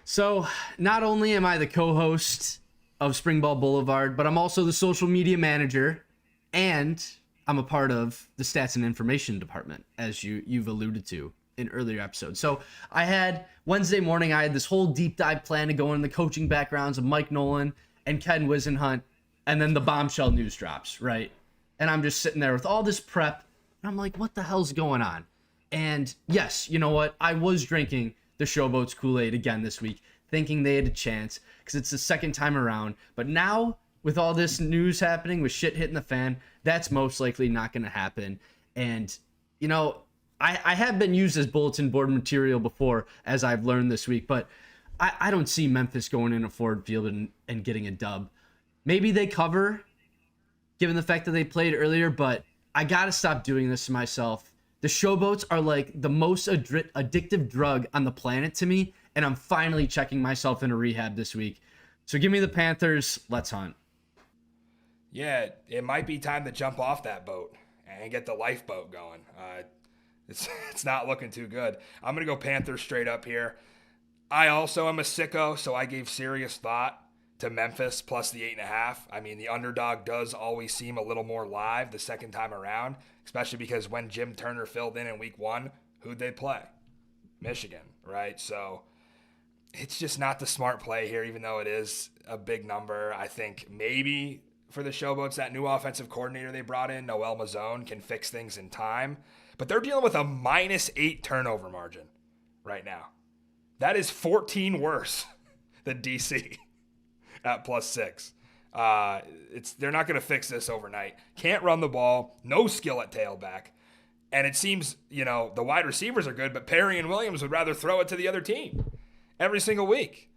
So, not only am I the co-host of Springball Boulevard, but I'm also the social media manager, and I'm a part of the stats and information department, as you've alluded to in earlier episodes. So I had Wednesday morning, I had this whole deep dive plan to go into the coaching backgrounds of Mike Nolan and Ken Wisenhunt, and then the bombshell news drops, right? And I'm just sitting there with all this prep, and I'm like, what the hell's going on? And yes, you know what? I was drinking the Showboats Kool-Aid again this week, thinking they had a chance, because it's the second time around. But now, with all this news happening, with shit hitting the fan, that's most likely not going to happen. And, you know, I have been used as bulletin board material before, as I've learned this week, but I don't see Memphis going into Ford Field and getting a dub. Maybe they cover, given the fact that they played earlier, but I got to stop doing this to myself. The Showboats are like the most addictive drug on the planet to me, and I'm finally checking myself into rehab this week. So give me the Panthers. Let's hunt. Yeah, it might be time to jump off that boat and get the lifeboat going. It's not looking too good. I'm going to go Panthers straight up here. I also am a sicko, so I gave serious thought to Memphis plus the 8.5. I mean, the underdog does always seem a little more live the second time around, especially because when Jim Turner filled in week 1, who'd they play? Michigan, right? So it's just not the smart play here, even though it is a big number. I think maybe for the Showboats, that new offensive coordinator they brought in, Noel Mazzone, can fix things in time. But they're dealing with a -8 turnover margin right now. That is 14 worse than DC at +6. They're not going to fix this overnight. Can't run the ball, no skill at tailback. And it seems, you know, the wide receivers are good, but Perry and Williams would rather throw it to the other team every single week.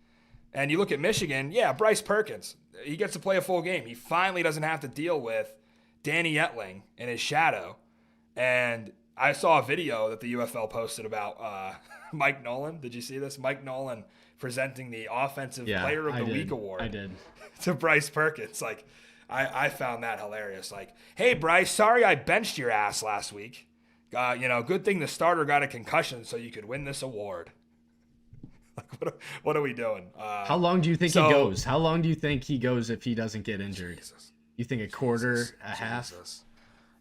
And you look at Michigan, yeah, Bryce Perkins, he gets to play a full game. He finally doesn't have to deal with Danny Etling in his shadow. And I saw a video that the UFL posted about Mike Nolan. Did you see this? Mike Nolan presenting the Offensive Player of the Week award. I did. To Bryce Perkins. Like, I found that hilarious. Like, hey, Bryce, sorry I benched your ass last week. Good thing the starter got a concussion so you could win this award. Like, what are we doing? How long do you think he goes? How long do you think he goes if he doesn't get injured? Jesus. You think a quarter, a half?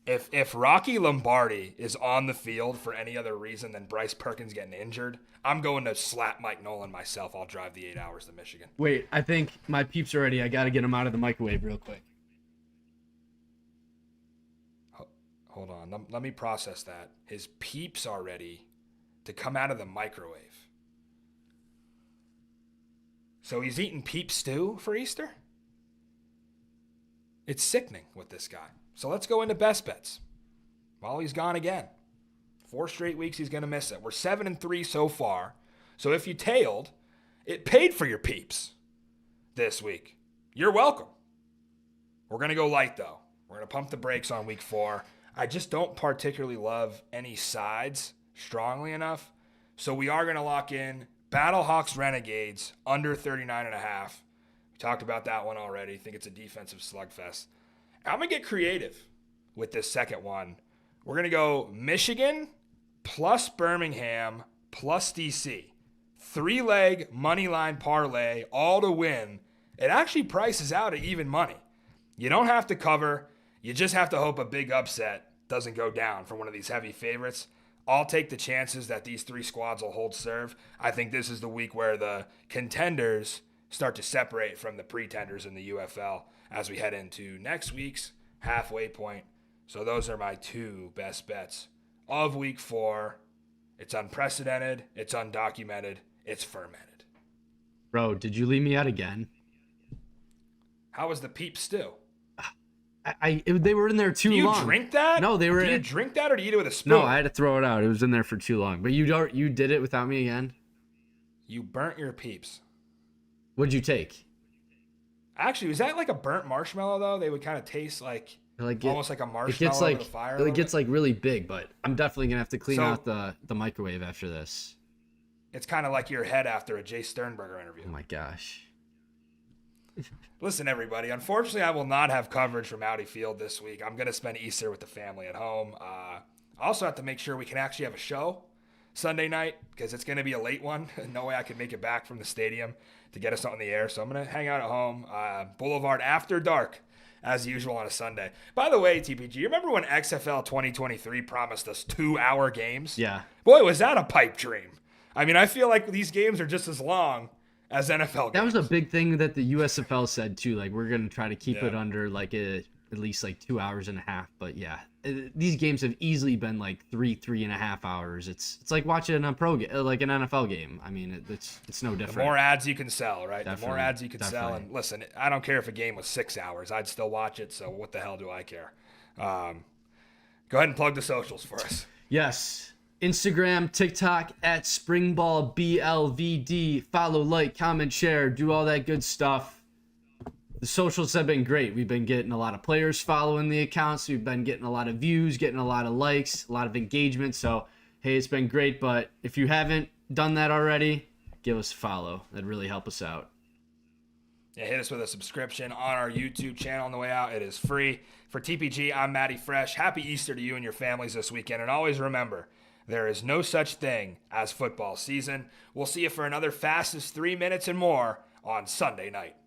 If Rocky Lombardi is on the field for any other reason than Bryce Perkins getting injured, I'm going to slap Mike Nolan myself. I'll drive the 8 hours to Michigan. Wait, I think my peeps are ready. I got to get them out of the microwave real quick. Hold on. Let me process that. His peeps are ready to come out of the microwave. So he's eating peep stew for Easter? It's sickening with this guy. So let's go into best bets. Well, he's gone again. 4 straight weeks he's going to miss it. We're 7-3 so far. So if you tailed, it paid for your peeps this week. You're welcome. We're going to go light, though. We're going to pump the brakes on week 4. I just don't particularly love any sides strongly enough. So we are going to lock in Battlehawks Renegades under 39.5. We talked about that one already. I think it's a defensive slugfest. I'm going to get creative with this second one. We're going to go Michigan plus Birmingham plus DC. 3-leg money line parlay, all to win. It actually prices out at even money. You don't have to cover. You just have to hope a big upset doesn't go down from one of these heavy favorites. I'll take the chances that these 3 squads will hold serve. I think this is the week where the contenders start to separate from the pretenders in the UFL as we head into next week's halfway point. So those are my 2 best bets of week 4. It's unprecedented. It's undocumented. It's fermented. Bro, did you leave me out again? How was the peep stew? They were in there too long. Do you drink that? No, they were. Do you drink that or do you eat it with a spoon? No, I had to throw it out. It was in there for too long. But you did it without me again? You burnt your peeps. What'd you take? Actually, was that like a burnt marshmallow though? They would kind of taste like almost like a marshmallow over the fire. It gets like really big, but I'm definitely gonna have to clean out the microwave after this. It's kind of like your head after a Jace Sternberger interview. Oh my gosh. Listen, everybody. Unfortunately, I will not have coverage from Audi Field this week. I'm gonna spend Easter with the family at home. I also have to make sure we can actually have a show Sunday night because it's gonna be a late one. No way I could make it back from the stadium to get us on the air. So I'm going to hang out at home. Boulevard after dark, as usual on a Sunday. By the way, TPG, you remember when XFL 2023 promised us 2-hour games? Yeah. Boy, was that a pipe dream. I mean, I feel like these games are just as long as NFL games. That was a big thing that the USFL said, too. Like, we're going to try to keep it under, like, at least, like, 2.5 hours. But, yeah, these games have easily been, like, 3.5 hours. It's like watching a like an NFL game. I mean, it's no different. The more ads you can sell, right? Definitely, the more ads you can sell. And listen, I don't care if a game was 6 hours. I'd still watch it, so what the hell do I care? Go ahead and plug the socials for us. Yes. Instagram, TikTok, at Springball BLVD. Follow, like, comment, share, do all that good stuff. The socials have been great. We've been getting a lot of players following the accounts. We've been getting a lot of views, getting a lot of likes, a lot of engagement. So, hey, it's been great. But if you haven't done that already, give us a follow. That'd really help us out. Yeah, hit us with a subscription on our YouTube channel on the way out. It is free. For TPG, I'm Matty Fresh. Happy Easter to you and your families this weekend. And always remember, there is no such thing as football season. We'll see you for another fastest 3 minutes and more on Sunday night.